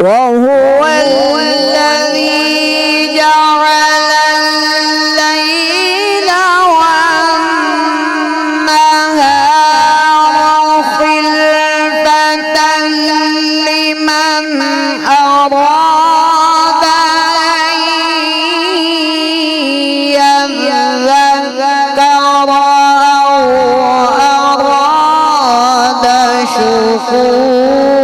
وهو الذي جعل الليل والنهار خلفة لمن أراد أن يذكر أو أراد شكورا.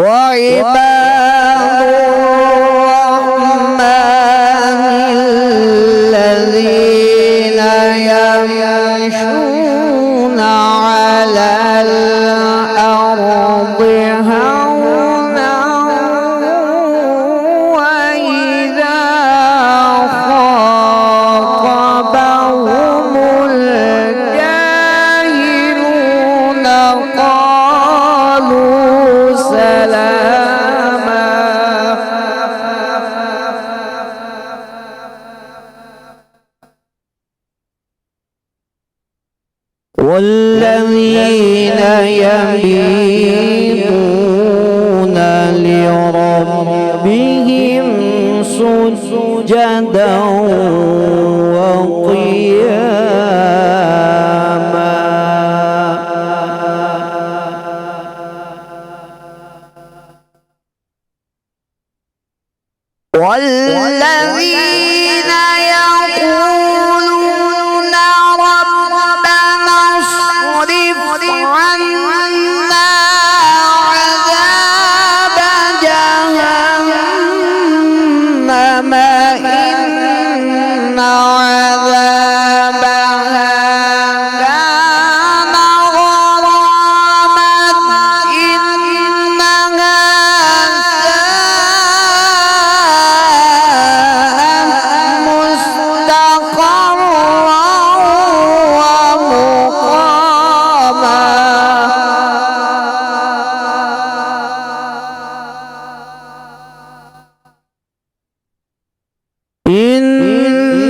وعباد الرحمن الذين يمشون على الأرض هونا وإذا خاطبهم الجاهلون قالوا سلاما. والذين يبيتون لربهم سجدا وقياما. والذين يقولون ربنا اصرف عنا عذاب جهنم إن عذابها كان غراما إنها ساءت مستقرا ومقاما.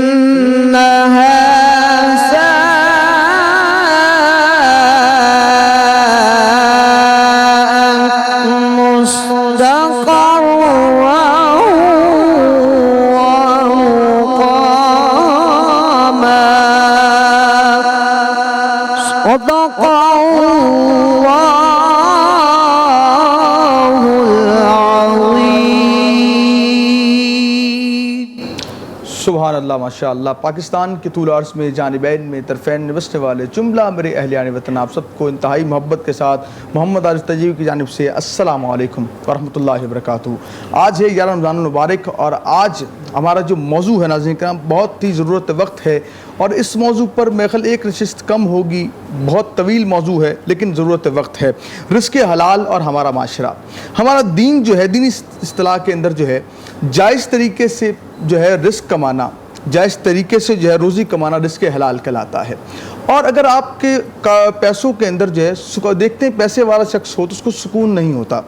إنها ساءت مستقرا ومقاما. صدق الله العظيم. سبحان اللہ ماشاء اللہ. پاکستان کے طول عرض میں جانبین میں طرفین میں بسنے والے جملہ میرے اہلیان وطن آپ سب کو انتہائی محبت کے ساتھ محمد عارف تجیب کی جانب سے السلام علیکم ورحمۃ اللہ وبرکاتہ. آج ہے 11 رمضان المبارک اور آج ہمارا جو موضوع ہے ناظرین کرام بہت ہی ضرورت وقت ہے اور اس موضوع پر میرے خیال ایک نشست کم ہوگی. بہت طویل موضوع ہے لیکن ضرورت وقت ہے. رزق حلال اور ہمارا معاشرہ. ہمارا دین جو ہے دینی اصطلاح کے اندر جو ہے جائز طریقے سے جو ہے رزق کمانا, جائز طریقے سے جو ہے روزی کمانا رزق حلال کہلاتا ہے. اور اگر آپ کے پیسوں کے اندر جو ہے دیکھتے ہیں پیسے والا شخص ہو تو اس کو سکون نہیں ہوتا.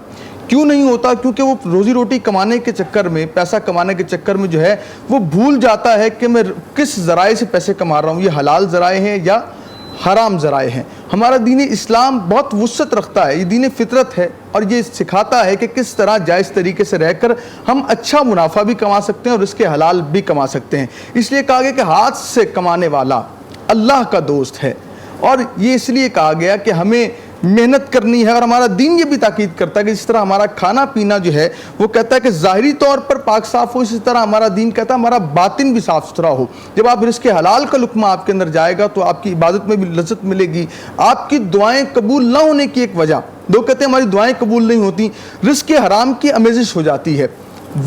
کیوں نہیں ہوتا؟ کیونکہ وہ روزی روٹی کمانے کے چکر میں, پیسہ کمانے کے چکر میں جو ہے وہ بھول جاتا ہے کہ میں کس ذرائع سے پیسے کما رہا ہوں, یہ حلال ذرائع ہیں یا حرام ذرائع ہیں. ہمارا دین اسلام بہت وسعت رکھتا ہے, یہ دین فطرت ہے اور یہ سکھاتا ہے کہ کس طرح جائز طریقے سے رہ کر ہم اچھا منافع بھی کما سکتے ہیں اور رزق حلال بھی کما سکتے ہیں. اس لیے کہا گیا کہ ہاتھ سے کمانے والا اللہ کا دوست ہے, اور یہ اس لیے کہا گیا کہ ہمیں محنت کرنی ہے. اور ہمارا دین یہ بھی تاکید کرتا ہے کہ جس طرح ہمارا کھانا پینا جو ہے وہ کہتا ہے کہ ظاہری طور پر پاک صاف ہو, اسی طرح ہمارا دین کہتا ہے ہمارا باطن بھی صاف ستھرا ہو. جب آپ رزق حلال کا لقمہ آپ کے اندر جائے گا تو آپ کی عبادت میں بھی لذت ملے گی. آپ کی دعائیں قبول نہ ہونے کی ایک وجہ, لوگ کہتے ہیں ہماری دعائیں قبول نہیں ہوتی, رزق حرام کی آمیزش ہو جاتی ہے,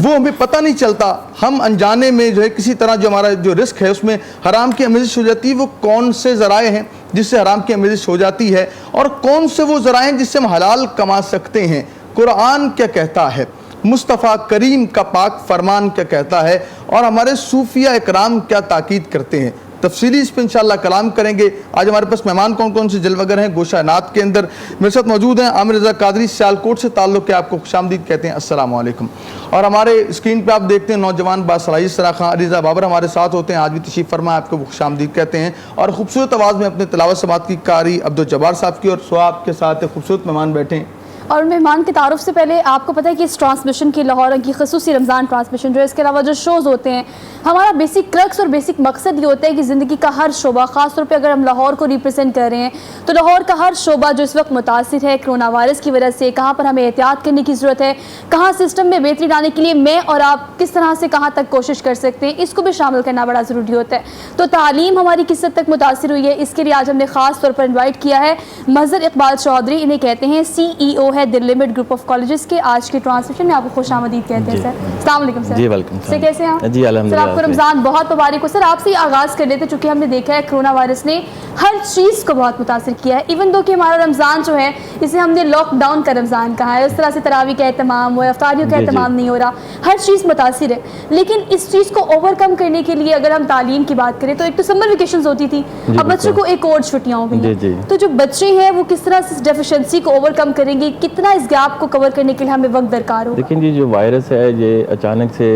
وہ ہمیں پتہ نہیں چلتا. ہم انجانے میں جو ہے کسی طرح جو ہمارا جو رزق ہے اس میں حرام کی آمیزش ہو جاتی ہے. وہ کون سے ذرائع ہیں جس سے حرام کی آمیزش ہو جاتی ہے اور کون سے وہ ذرائع ہیں جس سے ہم حلال کما سکتے ہیں؟ قرآن کیا کہتا ہے, مصطفیٰ کریم کا پاک فرمان کیا کہتا ہے, اور ہمارے صوفیہ اکرام کیا تاکید کرتے ہیں؟ تفصیلی اس پہ انشاءاللہ کلام کریں گے. آج ہمارے پاس مہمان کون کون سے جلوگر ہیں گوشہ نعت کے اندر میرے ساتھ موجود ہیں. عامر رضا قادری سیالکوٹ سے تعلق ہے, آپ کو خوش آمدید کہتے ہیں, السلام علیکم. اور ہمارے اسکرین پہ آپ دیکھتے ہیں نوجوان باصلاحیت سرا خان رضا بابر ہمارے ساتھ ہوتے ہیں, آج بھی تشریف فرما, آپ کو خوش آمدید کہتے ہیں. اور خوبصورت آواز میں اپنے تلاوت سماعت کی قاری عبدالجبار صاحب کی, اور سواب کے ساتھ خوبصورت مہمان بیٹھے ہیں. اور مہمان کے تعارف سے پہلے آپ کو پتہ ہے کہ اس ٹرانسمیشن کی لاہور کی خصوصی رمضان ٹرانسمیشن جو ہے, اس کے علاوہ جو شوز ہوتے ہیں, ہمارا بیسک کرکس اور بیسک مقصد یہ ہوتا ہے کہ زندگی کا ہر شعبہ, خاص طور پہ اگر ہم لاہور کو ریپرزینٹ کر رہے ہیں تو لاہور کا ہر شعبہ جو اس وقت متاثر ہے کرونا وائرس کی وجہ سے, کہاں پر ہمیں احتیاط کرنے کی ضرورت ہے, کہاں سسٹم میں بہتری لانے کے لیے میں اور آپ کس طرح سے کہاں تک کوشش کر سکتے ہیں, اس کو بھی شامل کرنا بڑا ضروری ہوتا ہے. تو تعلیم ہماری کس حد تک متاثر ہوئی ہے, اس کے لیے آج ہم نے خاص طور پر انوائٹ کیا ہے مظہر اقبال چودھری, انہیں کہتے ہیں CEO ہے the limit group of colleges کے. آج کی ٹرانسمیشن میں آپ کو خوش آمدید کہتے ہیں. سر السلام علیکم. سر جی ویلکم. سر کیسے ہیں جی الحمدللہ. سر آپ کو رمضان بہت مبارک ہو. سر آپ سے آغاز کر لیتے چونکہ ہم نے دیکھا ہے کرونا وائرس نے ہر چیز کو بہت متاثر کیا ہے, ایون دو کہ ہمارا رمضان جو ہے اسے ہم نے لاک ڈاؤن کا رمضان کہا ہے, اس طرح سے تراویح کا اہتمام ہوا, افطاریوں کا اہتمام نہیں ہو رہا, ہر چیز متاثر ہے. لیکن اس چیز کو اوور کم کرنے کے لیے اگر ہم تعلیم کی بات کریں تو ایک تو سمر ویکیشنز ہوتی تھی, اب بچوں کو ایک اور چھٹیاں ہو گئی, تو جو بچے ہیں وہ کس طرح سے ڈیفیشنسی کو اوور کم کریں گے, کتنا اس گیپ کو کور کرنے کے لیے ہمیں وقت درکار ہوگا؟ لیکن جو وائرس ہے یہ اچانک سے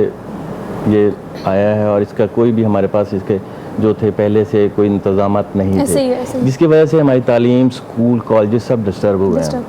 یہ آیا ہے اور اس کا کوئی بھی ہمارے پاس اس کے جو تھے پہلے سے کوئی انتظامات نہیں تھے, جس کی وجہ سے ہماری تعلیم, اسکول, کالجز سب ڈسٹرب ہوئے ہیں.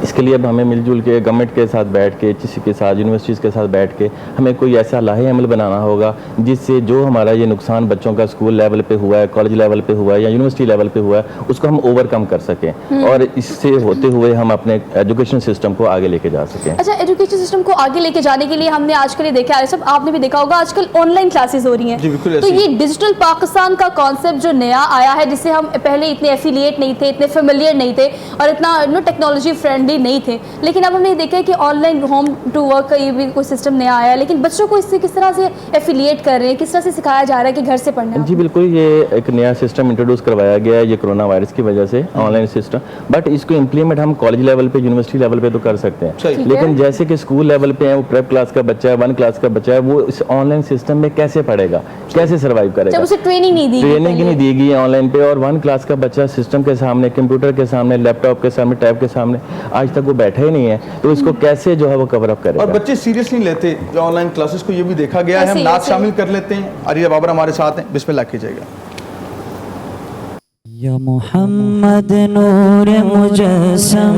اس کے لیے اب ہمیں مل جل کے گورنمنٹ کے ساتھ بیٹھ کے, کسی کے ساتھ, یونیورسٹیز کے ساتھ بیٹھ کے ہمیں کوئی ایسا لاہے عمل بنانا ہوگا جس سے جو ہمارا یہ نقصان بچوں کا اسکول لیول پہ ہوا ہے, کالج لیول پہ ہوا ہے یا یونیورسٹی لیول پہ ہوا ہے, اس کو ہم اوور کم کر سکیں اور اس سے ہوتے ہوئے ہم اپنے ایجوکیشن سسٹم کو آگے لے کے جا سکیں. اچھا, ایجوکیشن سسٹم کو آگے لے کے جانے کے لیے ہم نے آج کل یہ دیکھا ہے, سب آپ نے بھی دیکھا ہوگا آج کل آن لائن کلاسز ہو رہی ہیں, تو یہ ڈیجیٹل پاکستان کا کانسیپٹ جو نیا آیا ہے, جس سے ہم پہلے اتنے ایفیلیٹ نہیں تھے, اتنے فیملیئر نہیں تھے اور اتنا ٹیکنالوجی فرینڈلی نہیں تھے, لیکن اب ہم نے دیکھا ہے کہ online home to work کا یہ بھی کوئی سسٹم نیا آیا ہے, لیکن بچوں کو اس سے کس طرح سے ایفیلیٹ کر رہے ہیں, کس طرح سے سکھایا جا رہا ہے کہ گھر سے پڑھنا ہے؟ جی بالکل, یہ ایک نیا سسٹم انٹروڈیوس کروایا گیا ہے یہ کرونا وائرس کی وجہ سے, آن لائن سسٹم, بٹ اس کو امپلیمنٹ ہم کالج لیول پہ, یونیورسٹی لیول پہ تو کر سکتے ہیں, لیکن جیسے کہ اسکول لیول پہ ہیں, وہ پریپ کلاس کا بچہ ہے, 1 کلاس کا بچہ ہے, وہ اس آن لائن سسٹم میں کیسے پڑھے گا, کیسے سروائیو کرے گا؟ اسے ٹریننگ نہیں دی گئی ہے آن لائن پہ, اور 1 کلاس کا بچہ سسٹم کے سامنے, کمپیوٹر کے سامنے, لیپ ٹاپ کے سامنے, ٹیب کے سامنے آج تک وہ بیٹھا ہی نہیں ہے, تو اس کو کیسے جو ہے وہ کور اپ کرے گا؟ اور بچے سیریس نہیں لیتے آن لائن کلاسز کو, یہ بھی دیکھا گیا ہے. ہم نعت شامل کر لیتے ہیں, عاریہ بابر ہمارے ساتھ ہیں, بسم اللہ کیجئے گا. یا محمد نور مجسم,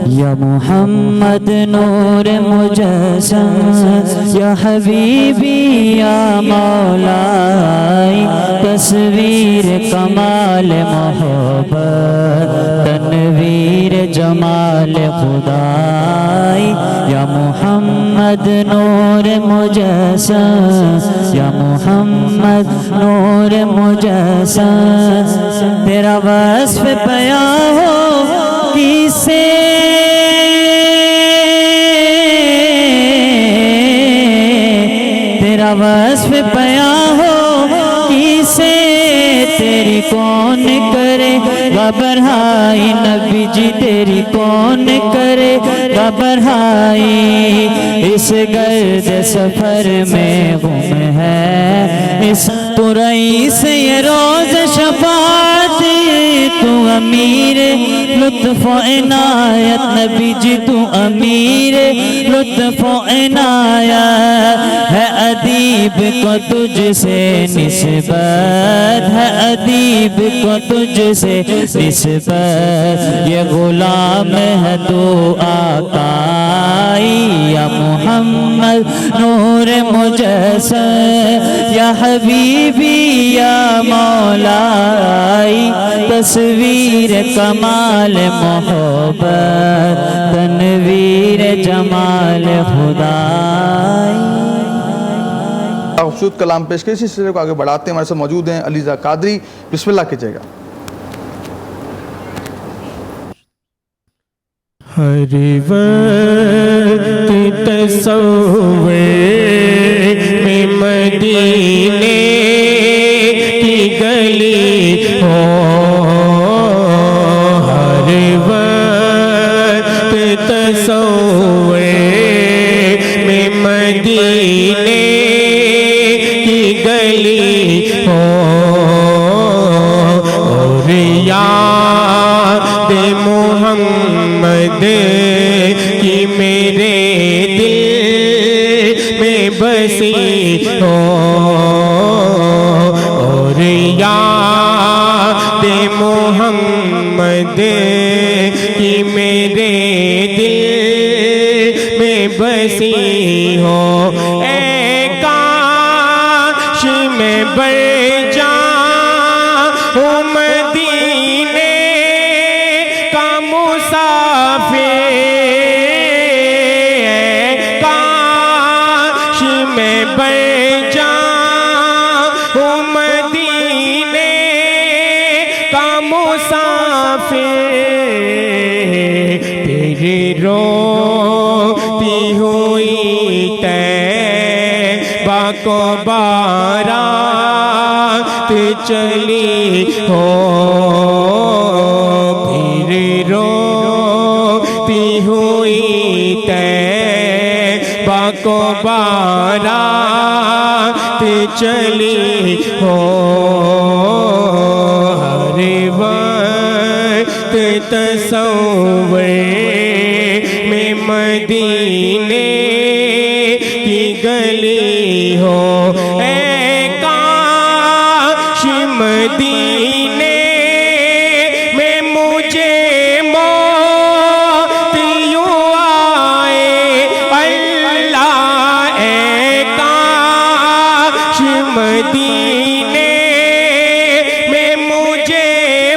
یا محمد نور مجسم, یا حبیبی یا مولائی, تصویر کمال محبت, تنویر جمال خدائی, یا محمد محمد نور مجسم یا محمد نور مجسم تیرا وصف بیان ہو کسے تیرا وصف بیان ہو کسے تیری کون کرے گھبرائی نبی جی تیری کون کرے گھبرائی اس گرد سفر میں غم ہے اس تو رئیس یہ روز شفاعت تو امیر لطف و عنایت نبی جی تو امیر لطف و عنایت ہے ادیب کو تجھ سے نسبت ہے ادیب کو تجھ سے نسبت یہ غلام ہے تو آقائی یا محمد نور مجسم یا حبیبی یا مولائی تصویر کمال محبت تنویر جمال خدائی خوبصورت کلام پیش کے اسی سلسلے کو آگے بڑھاتے ہیں. ہمارے ساتھ موجود ہیں علیزہ قادری. بسم اللہ کیجئے گا. ہر وقت تصور میں مدینے کی گلی ہو ہر وقت تصور میں مدینے کی گلی ہو اور یاد محمد کی میرے دل میں بسی ہو اور یاد محمد کی میرے دل میں بسی ہو اے کاش میں بر جاؤں مدینے کا مسافر اے کاش میں بر جاؤں مدینے کا مسافر تیری روتی ہوئی طیبہ کو بارات چلی ہو تیری روتی ہوئی طیبہ کو بارات چلی ہو ہر وقت تصور میں مدینے کی گلی ہو اے کاش مدینے میں مجھے موت یوں آئے اللہ اے کاش مدینے میں مجھے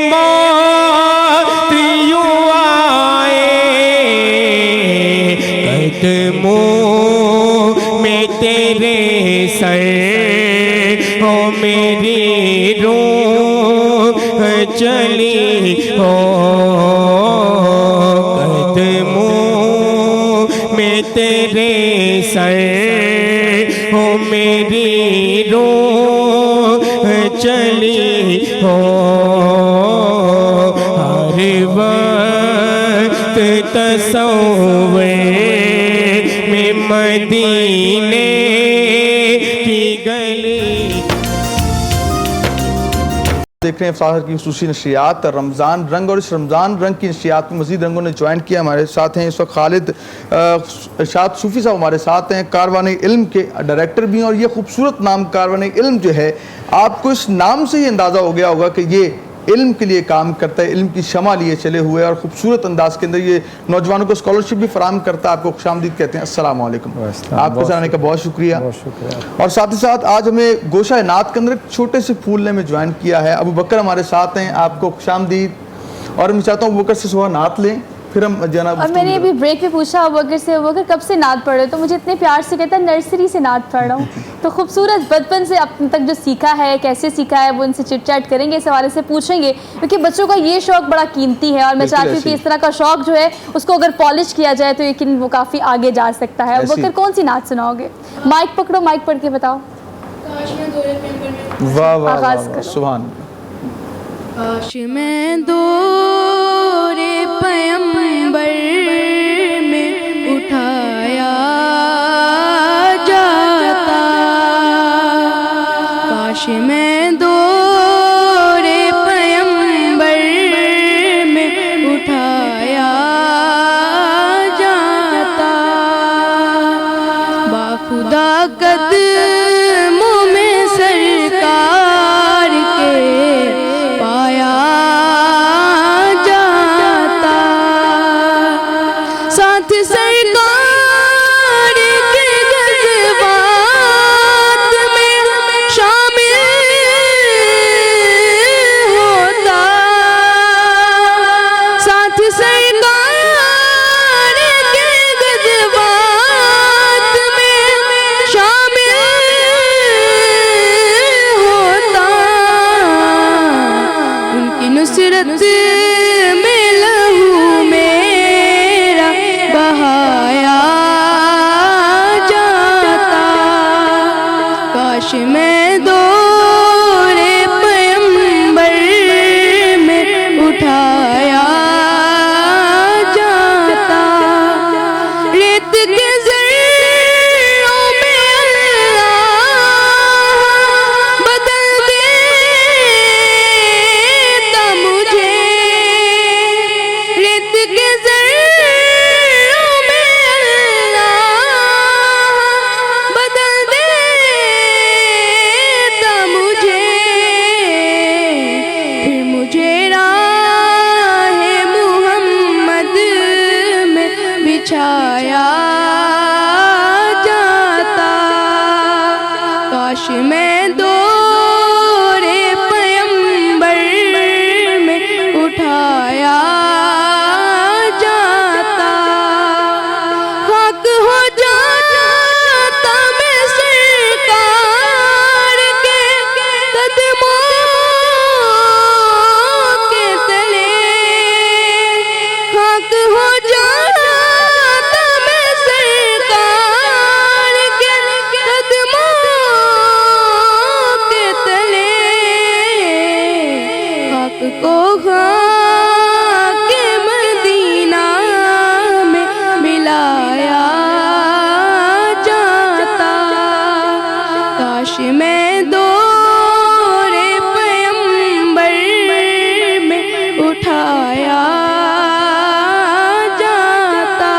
موت یوں آئے قدموں میں تیرے سر ہو میری روح چلی ہو قدموں میں تیرے سر ہو میری روح چلی ہو ہر وقت تصور میں مدینے کی گلی. دیکھ رہے ہیں افطار کی خصوصی نشریات رمضان رنگ، اور اس رمضان رنگ کی نشریات میں مزید رنگوں نے جوائن کیا. ہمارے ساتھ ہیں اس وقت خالد ارشاد صوفی صاحب ہمارے ساتھ ہیں، کاروان علم کے ڈائریکٹر بھی ہیں. اور یہ خوبصورت نام کاروان علم جو ہے، آپ کو اس نام سے ہی اندازہ ہو گیا ہوگا کہ یہ علم کے لیے کام کرتا ہے، علم کی شمع لیے چلے ہوئے، اور خوبصورت انداز کے اندر یہ نوجوانوں کو اسکالرشپ بھی فراہم کرتا ہے. آپ کو خوش آمدید کہتے ہیں. السلام علیکم. آپ کے آنے کا بہت شکریہ. اور ساتھ ہی ساتھ آج ہمیں گوشہ نعت کے اندر ایک چھوٹے سے پھول نے میں جوائن کیا ہے. ابو بکر ہمارے ساتھ ہیں. آپ کو خوش آمدید. اور میں چاہتا ہوں ابو بکر سے صبح نعت لیں، پھر ہم جناب اور میں نے ابھی بریک میں پوچھا ابو بکر سے، ابو بکر کب سے نعت پڑھ رہے ہو؟ تو مجھے اتنے پیار سے کہتا ہے نرسری سے نعت پڑھ رہا ہوں. تو خوبصورت، بچپن سے اب تک جو سیکھا ہے، کیسے سیکھا ہے، وہ ان سے چٹ چیٹ کریں گے، اس حوالے سے پوچھیں گے، کیونکہ بچوں کا یہ شوق بڑا قیمتی ہے اور میں چاہتی ہوں کہ اس طرح کا شوق جو ہے اس کو اگر پالش کیا جائے تو یقین وہ کافی آگے جا سکتا ہے. ابو بکر کون سی نعت سناؤ گے؟ مائک پکڑو، مائک پڑھ کے بتاؤ. واہ واہ آغاز واہ کرو. سبحان. کاش میں دور پیمبر میں اٹھایا جاتا، کاش میں دور پیمبر میں اٹھایا جاتا، باخدا قدموں میں سرکار کے پایا جاتا، ساتھ سرکار کے جذبات میں شامل ہوتا، ساتھ سرکار کے جذبات میں شامل ہوتا، ان کی نصرت میں لہو میرا بہایا جاتا، کاش میں دور پیمبر میں اٹھایا جاتا، ریت کے ذروں میں اللہ بدل دیتا مجھے، ریت کے ذروں میں اللہ بدل دیتا مجھے، پھر مجھے راہ محمد میں بچھایا جاتا، کاش میں دور پیمبر میں اٹھایا جاتا، خاک ہو جاتا میں سرکار کے قدموں کے تلے، خاک ہو جاتا میں سرکار کے قدموں کے تلے، خاک کو خاک مدینہ میں ملایا جاتا، کاش میں دور پیمبر میں اٹھایا جاتا،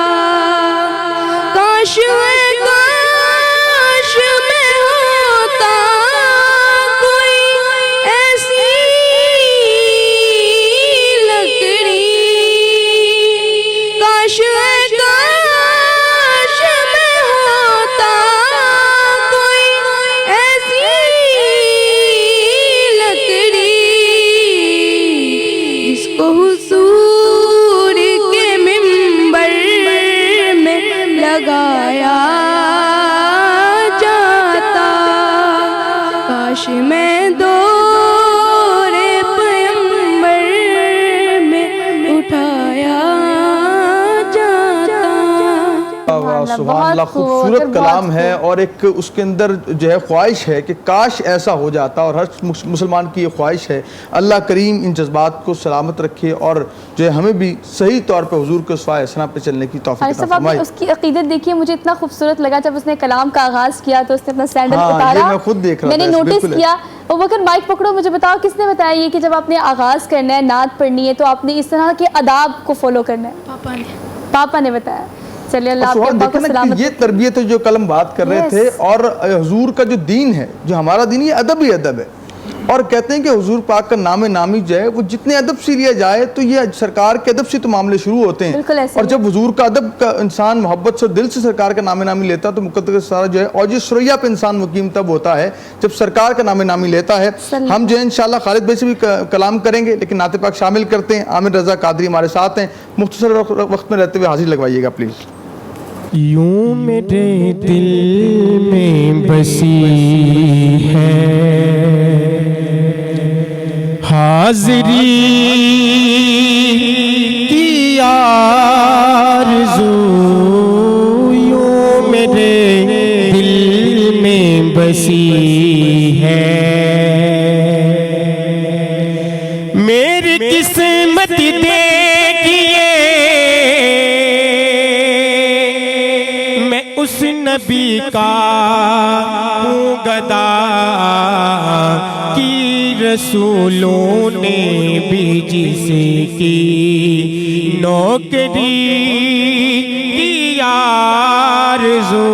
کاش کاش میں ہوتا کوئی ایسی لکڑی، کاش کاش میں ہوتا کوئی ایسی لکڑی، جس کو حضور کے منبر میں لگایا جاتا، کاش میں دور پیمبر میں اٹھایا جاتا. سبحان اللہ. خوبصورت کلام ہے اور ایک اس کے اندر جو ہے خواہش ہے کہ کاش ایسا ہو جاتا، اور ہر مسلمان کی یہ خواہش ہے. اللہ کریم ان جذبات کو سلامت رکھے اور جو ہے ہمیں بھی صحیح طور پہ حضور کے اسوہ حسنہ پہ چلنے کی توفیق عطا فرمائے. اس کی عقیدت دیکھیے، مجھے اتنا خوبصورت لگا جب اس نے کلام کا آغاز کیا تو اس نے اپنا سینڈل اتارا. یہ میں خود دیکھ رہا تھا، میں نے نوٹس کیا. ابو بکر مائک پکڑو، مجھے بتاؤ کس نے بتایا یہ کہ جب آپ نے آغاز کرنا ہے، نعت پڑھنی ہے، تو آپ نے اس طرح کے آداب کو فالو کرنا ہے؟ پاپا نے بتایا. چلیے اللہ آپ کے ابا کو سلامت. یہ تربیت ہے جو کل ہم بات کر رہے تھے، اور حضور کا جو دین ہے، جو ہمارا دین، یہ ادب ہی ادب ہے. اور کہتے ہیں کہ حضور پاک کا نام نامی جو ہے وہ جتنے ادب سے لیا جائے تو یہ سرکار کے ادب سے تو معاملے شروع ہوتے ہیں, اور جب حضور کا ادب کا انسان محبت سے دل سے سرکار کا نام نامی لیتا تو مقدس سارا جو ہے اوج ثریا پہ انسان مقیم تب ہوتا ہے جب سرکار کا نام نامی لیتا ہے. ہم جو ہے انشاءاللہ خالد بھائی سے بھی کلام کریں گے, لیکن نعت پاک شامل کرتے ہیں. عامر رضا قادری ہمارے ساتھ ہیں, مختصر وقت میں رہتے ہوئے حاضری لگوائیے گا پلیز. یوں میرے دل میں بسی ہے حاضری کی آرزو, یوں میرے دل میں بسی ہے. میری قسمت دیکھیے میں اس نبی کا ہوں گدا کی رسولوں نے بھی جسے کی نوکری کی آرزو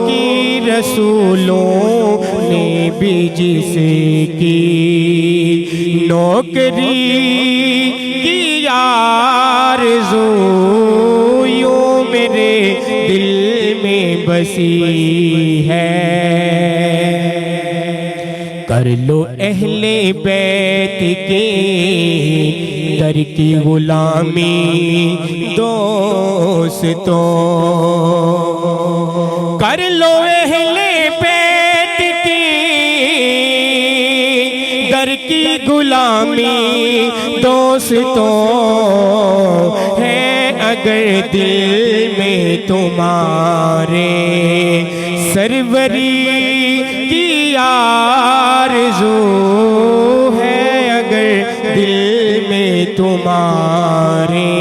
کی رسولوں نے بھی جسے کی نوکری کی آرزو یوں میرے دل میں بسی ہے. کر لو اہل بیت کے در کی غلامی دوستوں, کر لو اہل بیت کی در کی غلامی دوستوں, ہے اگر دل میں تمہارے سروری کی آرزو, ہے اگر دل میں تمہارے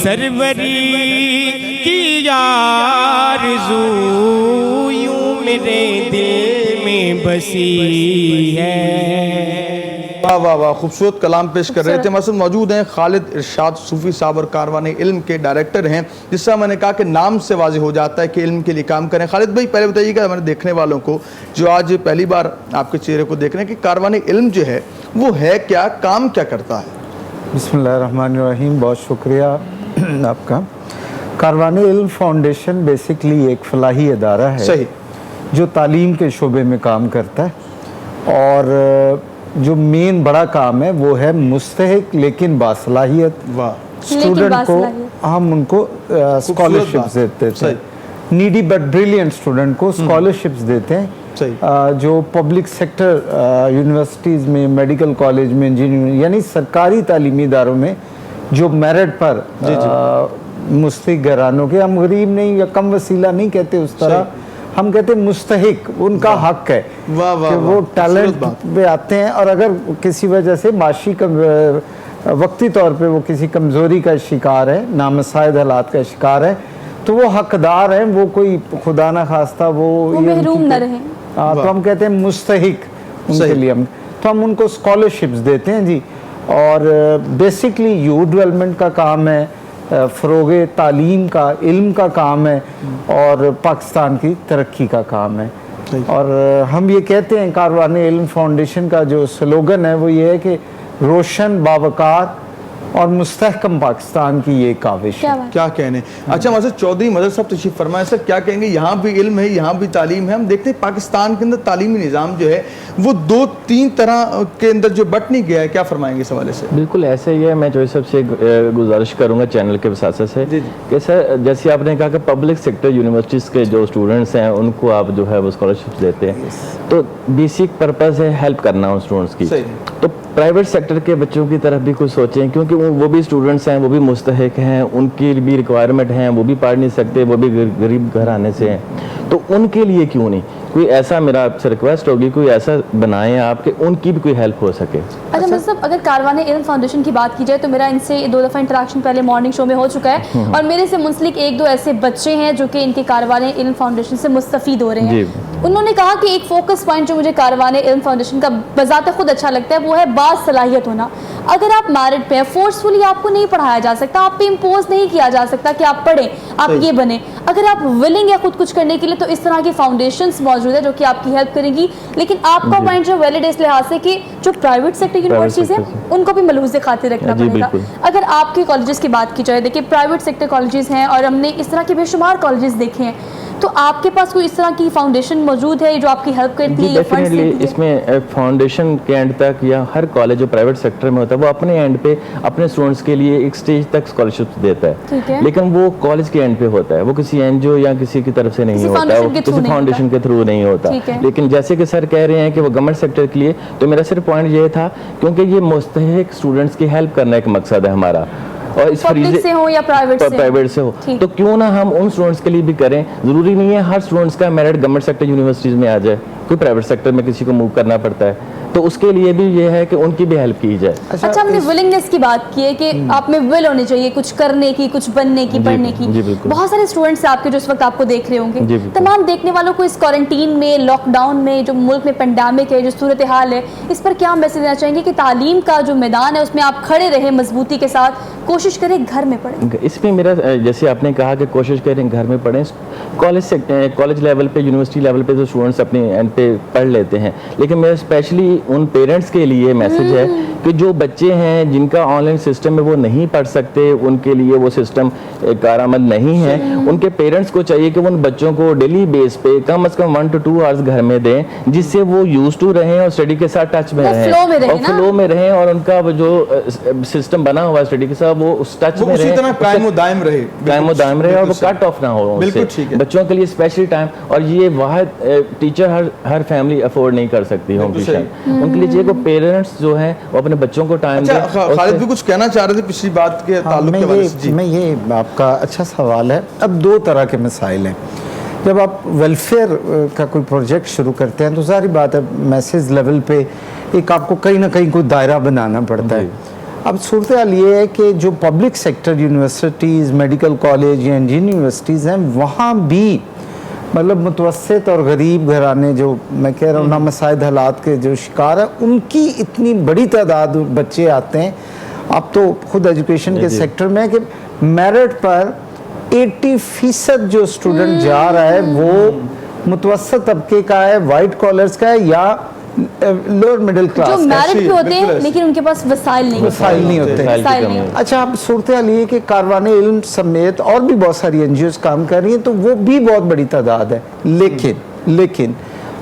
سروری کی آرزو یوں میرے دل میں بسی ہے. واہ واہ واہ, خوبصورت کلام پیش کر رہے تھے. ہمارے ساتھ موجود ہیں خالد ارشاد صوفی صاحب اور کاروان علم کے ڈائریکٹر ہیں, جس سے میں نے کہا کہ نام سے واضح ہو جاتا ہے کہ علم کے لیے کام کریں. خالد بھائی پہلے بتائیے گا ہمارے دیکھنے والوں کو جو آج پہلی بار آپ کے چہرے کو دیکھ رہے ہیں کہ کاروان علم جو ہے وہ ہے کیا, کام کیا کرتا ہے؟ بسم اللہ الرحمن الرحیم, بہت شکریہ آپ کا. کاروان علم فاؤنڈیشن بیسکلی ایک فلاحی ادارہ ہے صحیح جو تعلیم کے شعبے میں کام کرتا ہے, اور جو مین بڑا کام ہے وہ ہے مستحق لیکن باصلاحیت اسٹوڈنٹ کو ہم ان کو اسکالرشپس دیتے تھے, نیڈی بٹ بریلینٹ اسٹوڈنٹ کو اسکالرشپس دیتے ہیں جو پبلک سیکٹر یونیورسٹیز میں, میڈیکل کالج میں, انجینئرنگ یعنی سرکاری تعلیمی اداروں میں جو میرٹ پر مستحق گھرانوں کے, ہم غریب نہیں یا کم وسیلہ نہیں کہتے اس طرح, ہم کہتے ہیں مستحق, ان کا حق ہے کہ وہ ٹیلنٹ پہ آتے ہیں, اور اگر کسی وجہ سے معاشی وقتی طور پہ وہ کسی کمزوری کا شکار ہے, نامساعد حالات کا شکار ہے, تو وہ حقدار ہیں, وہ کوئی خدا نہ خواستہ وہ محروم نہ رہیں. تو ہم کہتے ہیں مستحق ان کے لیے, تو ہم ان کو اسکالرشپس دیتے ہیں جی. اور بیسکلی یوتھ ڈیولپمنٹ کا کام ہے, فروغ تعلیم کا, علم کا کام ہے, اور پاکستان کی ترقی کا کام ہے. اور ہم یہ کہتے ہیں کاروان علم فاؤنڈیشن کا جو سلوگن ہے وہ یہ ہے کہ روشن, باوقار اور مستحکم پاکستان کی یہ کاوش ہے. کیا کہنے. اچھا ہمارے چودھری مدر صاحب تشریف فرمائیں. سر کیا کہیں گے, یہاں بھی علم ہے, یہاں بھی تعلیم ہے. ہم دیکھتے ہیں پاکستان کے اندر تعلیمی نظام جو ہے وہ 2-3 طرح کے اندر جو بٹ نہیں گیا ہے, کیا فرمائیں گے اس حوالے سے؟ بالکل ایسے ہی ہے. میں جو سب سے گزارش کروں گا چینل کے وساطت سے کہ سر جیسے آپ نے کہا کہ پبلک سیکٹر یونیورسٹیز کے جو اسٹوڈنٹس ہیں ان کو آپ جو ہے وہ اسکالرشپس دیتے ہیں, تو بیسک پرپز ہے ہیلپ کرنا ان اسٹوڈنٹس کی. تو پرائیویٹ سیکٹر کے بچوں کی طرف بھی کچھ سوچیں, کیونکہ وہ بھی اسٹوڈنٹس ہیں, وہ بھی مستحق ہیں, ان کی بھی ریکوائرمنٹ ہیں, وہ بھی پڑھ نہیں سکتے, وہ بھی غریب گھر آنے سے ہیں, تو ان کے لیے کیوں نہیں کوئی ایسا, میرا آپ سے ریکویسٹ ہوگی کوئی ایسا بنائیں آپ کہ ان کی بھی کوئی ہیلپ ہو سکے. اچھا مطلب اگر کاروان علم فاؤنڈیشن کی بات کی جائے تو میرا ان سے 2 دفعہ انٹریکشن پہلے مارننگ شو میں ہو چکا ہے, اور میرے سے منسلک 1-2 ایسے بچے ہیں جو کہ ان کے کاروان علم فاؤنڈیشن سے مستفید ہو رہے ہیں. انہوں نے کہا کہ ایک فوکس پوائنٹ جو مجھے کاروان علم فاؤنڈیشن کا بذات خود اچھا لگتا ہے وہ ہے باصلاحیت ہونا. اگر آپ میرٹ پہ ہیں, فورسفلی آپ کو نہیں پڑھایا جا سکتا, آپ پہ امپوز نہیں کیا جا سکتا کہ آپ پڑھیں, آپ یہ بنیں. اگر آپ ولنگ ہے خود کچھ کرنے کے لیے تو اس طرح کی فاؤنڈیشنز موجود ہے جو کہ آپ کی ہیلپ کریں گی. لیکن آپ کا پوائنٹ جو ویلڈ اس لحاظ سے کہ جو پرائیویٹ سیکٹر یونیورسٹیز ہیں ان کو بھی ملحوظ خاطر رکھنا پڑے گا. اگر آپ کے کالجز کی بات کی جائے, دیکھیں پرائیویٹ سیکٹر کالجز ہیں اور ہم نے اس طرح کے بے شمار کالجز دیکھے ہیں, تو آپ کے پاس کوئی اس طرح کی فاؤنڈیشن موجود ہے جو آپ کی ہیلپ کرتی ہے یا فنڈز دیتی ہے؟ اس میں فاؤنڈیشن کے اینڈ تک یا ہر کالج جو پرائیویٹ سیکٹر میں ہوتا ہے وہ اپنے اینڈ پہ اپنے اسٹوڈنٹس کے لیے ایک سٹیج تک اسکالرشپ دیتا ہے, لیکن وہ کالج کے اینڈ پہ ہوتا ہے, وہ کسی این جی او یا کسی کی طرف سے نہیں ہوتا, وہ کسی فاؤنڈیشن کے تھرو نہیں ہوتا. لیکن جیسے کہ سر کہہ رہے ہیں کہ وہ گورنمنٹ سیکٹر کے لیے, تو میرا صرف پوائنٹ یہ تھا کیونکہ یہ مستحق اسٹوڈنٹس کی ہیلپ کرنا ایک مقصد ہے ہمارا, اور اس پبلک سے ہو یا پرائیویٹ سے ہو, تو کیوں نہ ہم ان اسٹوڈنٹس کے لیے بھی کریں. ضروری نہیں ہے ہر اسٹوڈنٹس کا میرٹ گورنمنٹ سیکٹر یونیورسٹیز میں آ جائے, کوئی پرائیویٹ سیکٹر میں کسی کو موو کرنا پڑتا ہے, تو اس کے لیے بھی یہ ہے کہ ان کی بھی ہیلپ کی جائے. اچھا, ہم نے ولنگنس کی بات کی ہے کہ آپ میں ول ہونی چاہیے کچھ کرنے کی, کچھ بننے کی, پڑھنے کی. بہت سارے اسٹوڈنٹس آپ کے جو اس وقت آپ کو دیکھ رہے ہوں گے, تمام دیکھنے والوں کو اس کوارنٹین میں, لاک ڈاؤن میں, جو ملک میں پینڈیمک ہے, جو صورتحال ہے, اس پر کیا میسج دینا چاہیں گے کہ تعلیم کا جو میدان ہے اس میں آپ کھڑے رہیں مضبوطی کے ساتھ, کوشش کریں گھر میں پڑھیں. اس میں میرا جیسے آپ نے کہا کہ کوشش کریں گھر میں پڑھیں, کالج لیول پہ, یونیورسٹی لیول پہ تو اسٹوڈنٹس اپنے اینڈ پہ پڑھ لیتے ہیں, لیکن میرا اسپیشلی ان پیرنٹس کے لیے میسج ہے کہ جو بچے ہیں جن کا آن لائن سسٹم میں وہ نہیں پڑھ سکتے, ان کے لیے وہ سسٹم کارآمد نہیں ہے, ان کے پیرنٹس کو چاہیے کہ ان بچوں کو ڈیلی بیس پہ کم از کم 1 to 2 آورس گھر میں دیں, جس سے وہ یوز ٹو رہیں اور اسٹڈی کے ساتھ ٹچ میں رہیں, اور فلو میں رہیں, اور ان کا جو سسٹم بنا ہوا ہے اسٹڈی کے ساتھ وہ اس ٹچ میں رہیں, قائم و دائم رہے, اور وہ کٹ آف نہ ہو. بچوں کے لیے اسپیشلی ٹائم, اور یہ واحد ٹیچر ہر فیملی افورڈ نہیں کر سکتی ہوم ٹیوشن, ان کے لیے چاہیے کہ پیرنٹس جو ہیں وہ اپنے بچوں کو ٹائم دیں. خالد بھی کچھ کہنا چاہ رہے تھے پچھلی بات کے تعلق کے حوالے سے. میں یہ آپ کا اچھا سوال ہے. اب 2 طرح کے مسائل ہیں. جب آپ ویلفیئر کا کوئی پروجیکٹ شروع کرتے ہیں تو ظاہری بات ہے میسج لیول پہ ایک آپ کو کہیں نہ کہیں کوئی دائرہ بنانا پڑتا ہے. اب صورتحال یہ ہے کہ جو public sector universities, medical college یا انجینئرنگ یونیورسٹیز ہیں, وہاں بھی مطلب متوسط اور غریب گھرانے جو میں کہہ رہا ہوں نامساعد حالات کے جو شکار ہیں, ان کی اتنی بڑی تعداد بچے آتے ہیں. اب تو خود ایجوکیشن کے سیکٹر میں ہے کہ میرٹ پر 80% جو اسٹوڈنٹ جا رہا ہے وہ متوسط طبقے کا ہے, وائٹ کالرز کا ہے, یا لوور مڈل کلاس, جو میرٹ پہ ہوتے ہیں لیکن ان کے پاس وسائل نہیں ہوتے. اچھا, اب صورتحال یہ کہ کاروان علم سمیت اور بھی بہت ساری این جی اوز کام کر رہی ہیں, تو وہ بھی بہت بڑی تعداد ہے. لیکن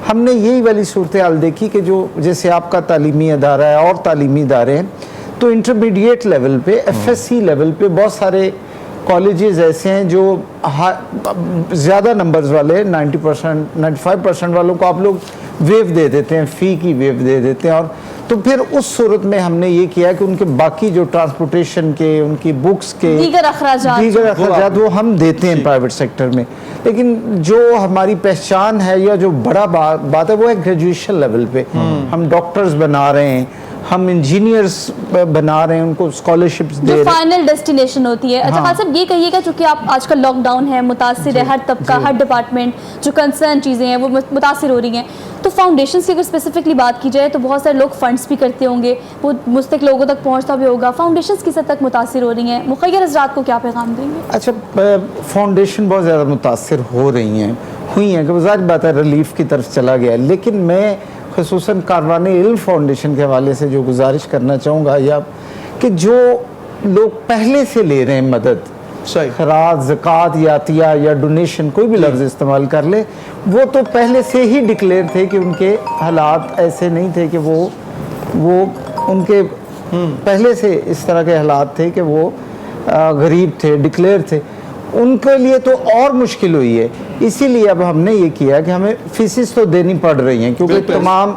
ہم نے یہی والی صورتحال دیکھی کہ جو جیسے آپ کا تعلیمی ادارہ ہے اور تعلیمی ادارے ہیں, تو انٹرمیڈیٹ لیول پہ, ایف ایس سی لیول پہ بہت سارے کالجز ایسے ہیں جو زیادہ نمبرز والے 90% 95% والوں کو آپ لوگ ویو دے دیتے ہیں, فی کی ویو دے دیتے ہیں, اور تو پھر اس صورت میں ہم نے یہ کیا کہ ان کے باقی جو ٹرانسپورٹیشن کے, ان کی بکس کے دیگر اخراجات وہ ہم دیتے ہیں پرائیویٹ سیکٹر میں. لیکن جو ہماری پہچان ہے یا جو بڑا بات ہے وہ ہے گریجویشن لیول پہ. ہم ڈاکٹرز بنا رہے ہیں, ہم انجینئرز بنا رہے ہیں, ان کو اسکالرشپس دے رہے ہیں, جو فائنل ڈیسٹینیشن ہوتی ہے. اچھا خالد صاحب, یہ کہیے گا چونکہ آپ آج کل لاک ڈاؤن ہے, متاثر ہے ہر طبقہ, ہر ڈپارٹمنٹ, جو کنسرن چیزیں ہیں وہ متاثر ہو رہی ہیں, تو فاؤنڈیشنز کی اگر اسپیسیفکلی بات کی جائے تو بہت سارے لوگ فنڈس بھی کرتے ہوں گے, وہ مستحق لوگوں تک پہنچتا بھی ہوگا, فاؤنڈیشنز کس حد تک متاثر ہو رہی ہیں, مخیر حضرات کو کیا پیغام دیں گے؟ اچھا, فاؤنڈیشن بہت زیادہ متاثر ہوئی ہیں کہ ظاہر بات ہے ریلیف کی طرف چلا گیا, لیکن میں خصوصاً کاروان علم فاؤنڈیشن کے حوالے سے جو گزارش کرنا چاہوں گا یا کہ جو لوگ پہلے سے لے رہے ہیں مدد, خراج, زکوٰۃ یا عطیہ یا ڈونیشن, کوئی بھی لفظ استعمال کر لے, وہ تو پہلے سے ہی ڈکلیئر تھے کہ ان کے حالات ایسے نہیں تھے کہ وہ ان کے پہلے سے اس طرح کے حالات تھے کہ وہ غریب تھے, ڈکلیئر تھے. ان کے لیے تو اور مشکل ہوئی ہے. اسی لیے اب ہم نے یہ کیا کہ ہمیں فیسز تو دینی پڑ رہی ہیں کیونکہ تمام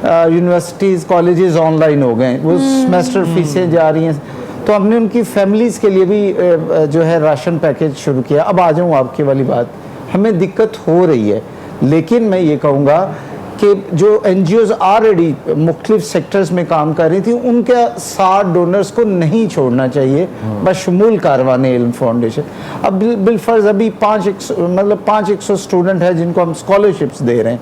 یونیورسٹیز, کالجز آن لائن ہو گئے, وہ سیمیسٹر فیسیں جا رہی ہیں, تو ہم نے ان کی فیملیز کے لیے بھی جو ہے راشن پیکج شروع کیا. اب آ جاؤں آپ کی والی بات, ہمیں دقت ہو رہی ہے, لیکن میں یہ کہوں گا کہ جو این جی اوز آلریڈی مختلف سیکٹرز میں کام کر رہی تھی, ان کے ساتھ ڈونرز کو نہیں چھوڑنا چاہیے, بشمول کاروان علم فاؤنڈیشن. اب بالفرض ابھی 500 اسٹوڈنٹ ہے جن کو ہم اسکالرشپس دے رہے ہیں,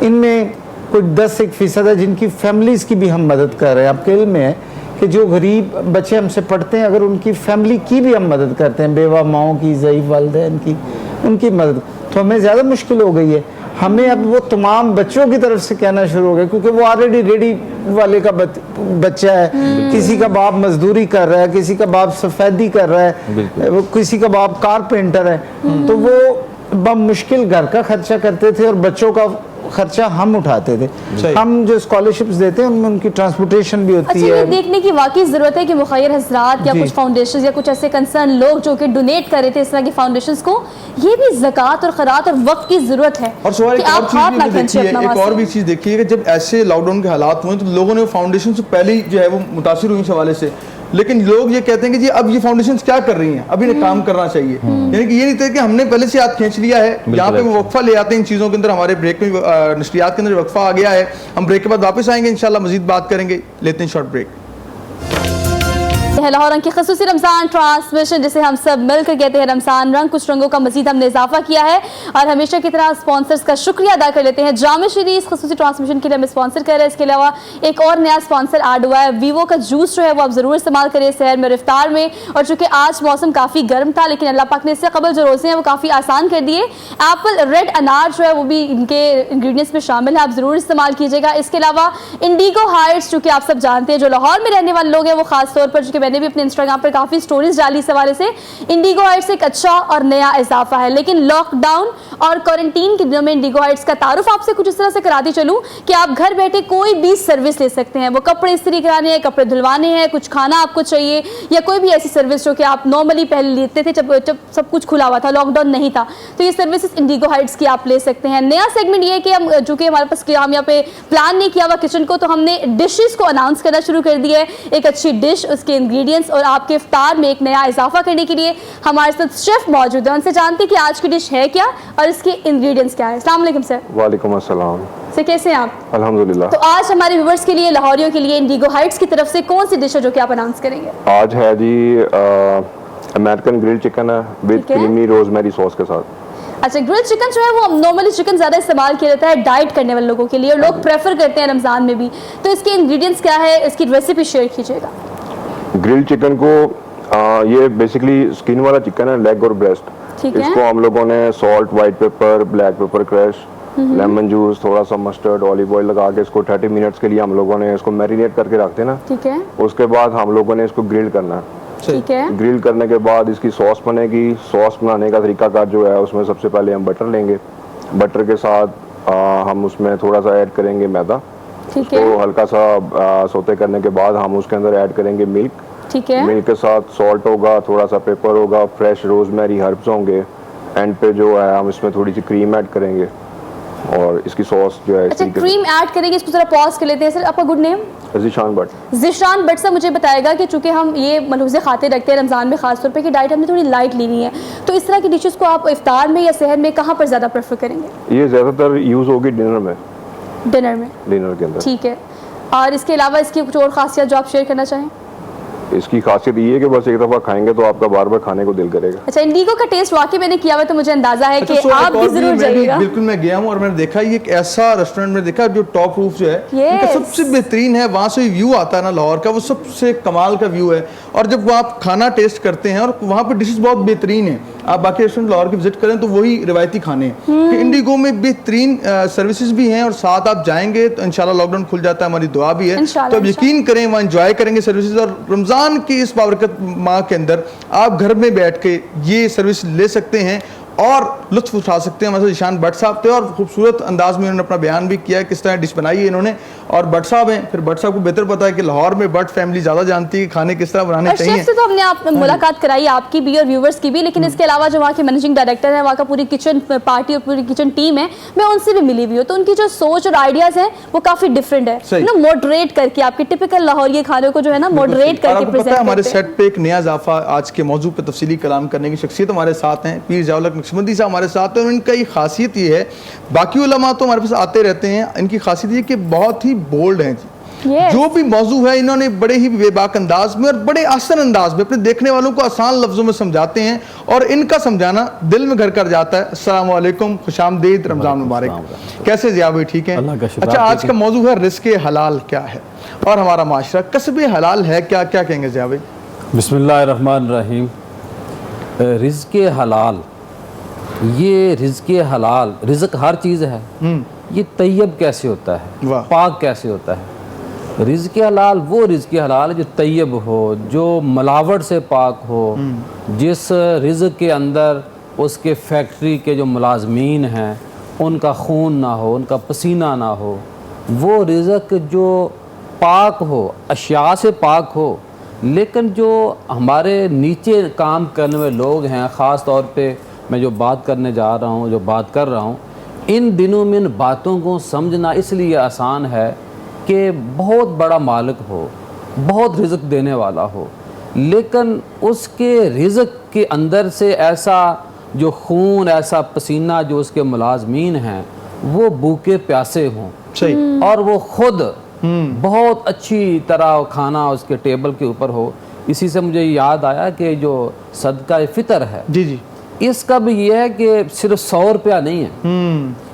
ان میں کوئی 10% ہے جن کی فیملیز کی بھی ہم مدد کر رہے ہیں. آپ کے علم میں ہے کہ جو غریب بچے ہم سے پڑھتے ہیں اگر ان کی فیملی کی بھی ہم مدد کرتے ہیں, بیوہ ماؤں کی, ضعیف والدین کی, ان کی مدد, تو ہمیں زیادہ مشکل ہو گئی ہے. ہمیں اب وہ تمام بچوں کی طرف سے کہنا شروع ہو گیا, کیونکہ وہ آلریڈی ریڈی والے کا بچہ ہے, کسی کا باپ مزدوری کر رہا ہے, کسی کا باپ سفیدی کر رہا ہے, کسی کا باپ کارپینٹر ہے, تو وہ بمشکل گھر کا خرچہ کرتے تھے اور بچوں کا خرچہ ہم اٹھاتے تھے. ہم جو اسکالرشپس دیتے ہیں ان میں ان کی ٹرانسپورٹیشن بھی ہوتی ہے. یہ دیکھنے کی واقعی ضرورت ہے کہ مخیر حضرات یا کچھ فاؤنڈیشنز یا کچھ ایسے کنسرن لوگ جو کہ ڈونیٹ کر رہے تھے اس طرح کی فاؤنڈیشنز کو, یہ بھی زکوٰۃ اور خیرات اور وقت کی ضرورت ہے. اور سوال ایک اور بھی چیز دیکھیے کہ جب ایسے لاک ڈاؤن کے حالات ہوئے تو لوگوں نے فاؤنڈیشن سے پہلے ہی جو ہے وہ متاثر ہوئی اس حوالے سے, لیکن لوگ یہ کہتے ہیں کہ جی اب یہ فاؤنڈیشنز کیا کر رہی ہیں, اب انہیں کام کرنا چاہیے. یعنی کہ یہ نہیں تھا کہ ہم نے پہلے سے ہاتھ کھینچ لیا ہے, یہاں پہ وقفہ لے آتے ہیں ان چیزوں کے اندر. ہمارے بریک میں نشریات کے اندر وقفہ آ گیا ہے, ہم بریک کے بعد واپس آئیں گے, انشاءاللہ مزید بات کریں گے. لیتے ہیں شارٹ بریک. لاہور رنگ کی خصوصی رمضان ٹرانسمیشن جسے ہم سب مل کر کہتے ہیں رمضان رنگ, کچھ رنگوں کا مزید ہم نے اضافہ کیا ہے اور ہمیشہ کی طرح اسپانسرز کا شکریہ ادا کر لیتے ہیں. جامع شیری اس خصوصی ٹرانسمیشن کے لیے ہمیں اسپانسر کر رہے ہیں. اس کے علاوہ ایک اور نیا اسپانسر ایڈ ہوا ہے, ویوو کا جوس جو ہے وہ آپ ضرور استعمال کریں سحر میں, افطار میں. اور چونکہ آج موسم کافی گرم تھا لیکن اللہ پاک نے اس سے قبل جو روزے ہیں وہ کافی آسان کر دیے. ایپل ریڈ انار جو ہے وہ بھی ان کے انگریڈینٹس میں شامل ہے, آپ ضرور استعمال کیجیے گا. اس کے علاوہ انڈیگو ہائٹس چونکہ آپ سب جانتے ہیں جو لاہور میں رہنے والے لوگ ہیں وہ خاص طور پر, چونکہ میں نے بھی اپنے انسٹاگرام پر کافی سٹوریز ڈالی اس حوالے سے, انڈیگو ہائٹس ایک اچھا اور نیا اضافہ ہے. لیکن لاک ڈاؤن اور کوارنٹین کے دنوں میں انڈیگو ہائٹس کا تعارف آپ سے کچھ اس طرح سے کراتی چلوں کہ آپ گھر بیٹھے کوئی بھی سروس لے سکتے ہیں. وہ کپڑے استری کرانے ہیں, کپڑے دھلوانے ہیں, کچھ کھانا آپ کو چاہیے, یا کوئی بھی ایسی سروس جو کہ آپ نارملی پہلے لیتے تھے جب سب کچھ کھلا ہوا تھا, لاک ڈاؤن نہیں تھا, تو یہ سروسز انڈیگو ہائٹس کی آپ لے سکتے ہیں. نیا سیگمنٹ یہ ہے کہ ہم چونکہ ہمارے پاس ہم یہاں پہ پلان نہیں کیا ہوا کچن کو, تو ہم نے ڈشز کو اناؤنس کرنا شروع کر دیا ہے. ایک اچھی ڈش, اس کے انگریڈینٹس اور آپ کے افطار میں ایک نیا اضافہ کرنے کے لیے ہمارے ساتھ شیف موجود ہیں. ان سے جانتے ہیں کہ آج کی ڈش ہے کیا اور اس کے انگریڈینٹس کیا ہے. السلام علیکم سر. وعلیکم السلام سر, کیسے ہیں آپ؟ الحمدللہ. تو آج ہمارے ویورز کے لیے, لاہوریوں کے لیے انڈیگو ہائٹس کی طرف سے کون سی ڈش ہے جو کہ آپ اناؤنس کریں گے؟ آج ہے جی امریکن گرل چکن ہے وتھ کریمی روزمیری سوس کے ساتھ. اچھا, گرل چکن جو ہے وہ نارملی چکن زیادہ استعمال کیا جاتا ہے ڈائٹ کرنے والے لوگوں کے لیے, اور لوگ پریفر کرتے ہیں رمضان میں بھی, تو اس کے انگریڈینٹس کیا ہے, اس کی ریسیپی شیئر کیجیے گا. گرل چکن کو یہ بیسکلی اسکن والا چکن ہے, لیگ اور بریسٹ. اس کو ہم لوگوں نے salt, white paper, black paper crash, lemon juice, تھوڑا سا مسٹرڈ, اولیو آئل لگا کے اس کو 30 منٹس کے لیے ہم لوگوں نے اس کو میرینیٹ کر کے رکھتے ہیں نا. ٹھیک ہے. اس کے بعد ہم لوگوں نے اس کو گرل کرنا ہے. ٹھیک ہے. گرل کرنے کے بعد اس کی سوس بنے گی. سوس بنانے کا طریقہ کار جو ہے اس میں سب سے پہلے ہم بٹر لیں گے. بٹر کے ساتھ ہم اس میں تھوڑا سا ایڈ کریں گے میدا. اس کو ہلکا سا سوتے کرنے کے بعد ہم اس کے اندر ایڈ کریں گے ملک. ٹھیک ہے. ملک کے ساتھ سالٹ ہوگا, تھوڑا سا پیپر ہوگا, فریش روزمیری ہربس ہوں گے. اینڈ پہ جو ہے ہم اس میں تھوڑی سی کریم ایڈ کریں گے اور اس کی سوس جو ہے. اچھا, کریم ایڈ کریں گے, اس کو ذرا پاز کر لیتے ہیں. سر, آپ کا good name? Zeeshan but. Zeeshan but صاحب مجھے بتائے گا کہ چونکہ ہم یہ ملحوظے خاطر رکھتے ہیں رمضان میں خاص طور پہ کہ ڈائٹ ہم نے تھوڑی لائٹ لینی ہے, تو اس طرح کی ڈشز کو آپ افطار میں یا سحر میں کہاں پر زیادہ پریفر کریں گے؟ یہ زیادہ تر یوز ہوگی ڈنر میں. ڈنر میں. ڈنر کے اندر. ٹھیک ہے. اور اس کے علاوہ اس کی کچھ اور خاصیت جو آپ شیئر کرنا چاہیں؟ اس کی خاصیت یہ ہے کہ بس ایک دفعہ کھائیں گے تو آپ کا بار بار کھانے کو دل کرے گا. اچھا, انڈیگو کا ٹیسٹ واقعی میں نے کیا ہوا تو مجھے اندازہ ہے کہ آپ بھی ضرور جائیے گا. بالکل, میں گیا ہوں اور میں نے دیکھا یہ ایک ایسا ریسٹورینٹ میں دیکھا جو ٹاپ روف جو ہے سب سے بہترین ہے. وہاں سے ویو آتا ہے نا لاہور کا, وہ سب سے کمال کا ویو ہے. اور جب وہ آپ کھانا ٹیسٹ کرتے ہیں اور وہاں پہ ڈشز بہت بہترین ہیں, آپ باقی ریسٹورینٹ لاہور کے وزٹ کریں تو وہی روایتی کھانے ہیں. کہ انڈیگو میں بہترین سروسز بھی ہیں اور ساتھ آپ جائیں گے تو انشاءاللہ لاک ڈاؤن کھل جاتا ہے, ہماری دعا بھی ہے. تو اب یقین کریں وہاں انجوائے کریں گے سروسز, اور رمضان کی اس بابرکت ماہ کے اندر آپ گھر میں بیٹھ کے یہ سروس لے سکتے ہیں اور لطف اٹھا سکتے ہیں. مثلا ذیشان بٹ صاحب تھے اور خوبصورت انداز میں انہوں نے اپنا بیان بھی کیا ہے کس طرح ڈش بنائی ہے انہوں نے. اور بٹ صاحب ہیں, پھر بٹ صاحب کو بہتر پتا ہے کہ لاہور میں بٹ فیملی زیادہ جانتی ہے کہ کھانے کس طرح بنانے چاہیے. شیف سے تو ہم نے آپ ملاقات کرائی آپ کی بھی اور ویورز کی بھی, لیکن اس کے علاوہ جو وہاں کے مینیجنگ ڈائریکٹر ہیں, وہاں کا پوری کچن پارٹی اور پوری کچن ٹیم ہے, میں ان سے بھی ملی ہوئی ہوں, تو ان کی جو سوچ اور آئیڈیاز ہیں وہ کافی ڈفرینٹ ہے. موڈریٹ کر کے آپ کے ٹپیکل لاہوری کھانوں کو جو ہے نا موڈریٹ کر کے پریزنٹ کرتے ہیں. ہمارے سیٹ پہ ایک نیا اضافہ, آج کے موضوع پہ تفصیلی کلام کرنے کی شخصیت ہمارے ساتھ ہیں. پیر ضیاء الحق نقشبندی صاحب ہمارے ساتھ ہیں, اور ان کا یہ خاصیت یہ ہے, باقی علماء تو ہمارے پاس آتے رہتے ہیں, ان کی خاصیت یہ کہ بہت ہی بولڈ ہیں جی. جو بھی موضوع ہے انہوں نے بڑے ہی بے باک انداز میں اور بڑے آسان انداز میں اپنے دیکھنے والوں کو آسان لفظوں میں سمجھاتے ہیں اور ان کا سمجھانا دل میں گھر کر جاتا ہے. السلام علیکم, خوش آمدید, رمضان مبارک. کیسے ضیاء بھائی, ٹھیک ہیں؟ اچھا, آج کا موضوع ہے رزق حلال کیا ہے اور ہمارا معاشرہ کسب حلال ہے کیا, کیا کہیں گے ضیاء بھائی؟ بسم اللہ الرحمن الرحیم. رزق حلال, یہ رزق حلال, رزق ہر چیز ہے, یہ طیب کیسے ہوتا ہے, پاک کیسے ہوتا ہے؟ رزق حلال وہ رزق حلال جو طیب ہو, جو ملاوٹ سے پاک ہو, جس رزق کے اندر اس کے فیکٹری کے جو ملازمین ہیں ان کا خون نہ ہو, ان کا پسینہ نہ ہو, وہ رزق جو پاک ہو, اشیاء سے پاک ہو. لیکن جو ہمارے نیچے کام کرنے والے لوگ ہیں, خاص طور پہ میں جو بات کرنے جا رہا ہوں, جو بات کر رہا ہوں, ان دنوں میں ان باتوں کو سمجھنا اس لیے آسان ہے کہ بہت بڑا مالک ہو, بہت رزق دینے والا ہو, لیکن اس کے رزق کے اندر سے ایسا جو خون, ایسا پسینہ جو اس کے ملازمین ہیں وہ بھوکے پیاسے ہوں, اور وہ خود بہت اچھی طرح کھانا اس کے ٹیبل کے اوپر ہو. اسی سے مجھے یاد آیا کہ جو صدقہ فطر ہے, اس کا بھی یہ ہے کہ صرف 100 روپیہ نہیں ہے,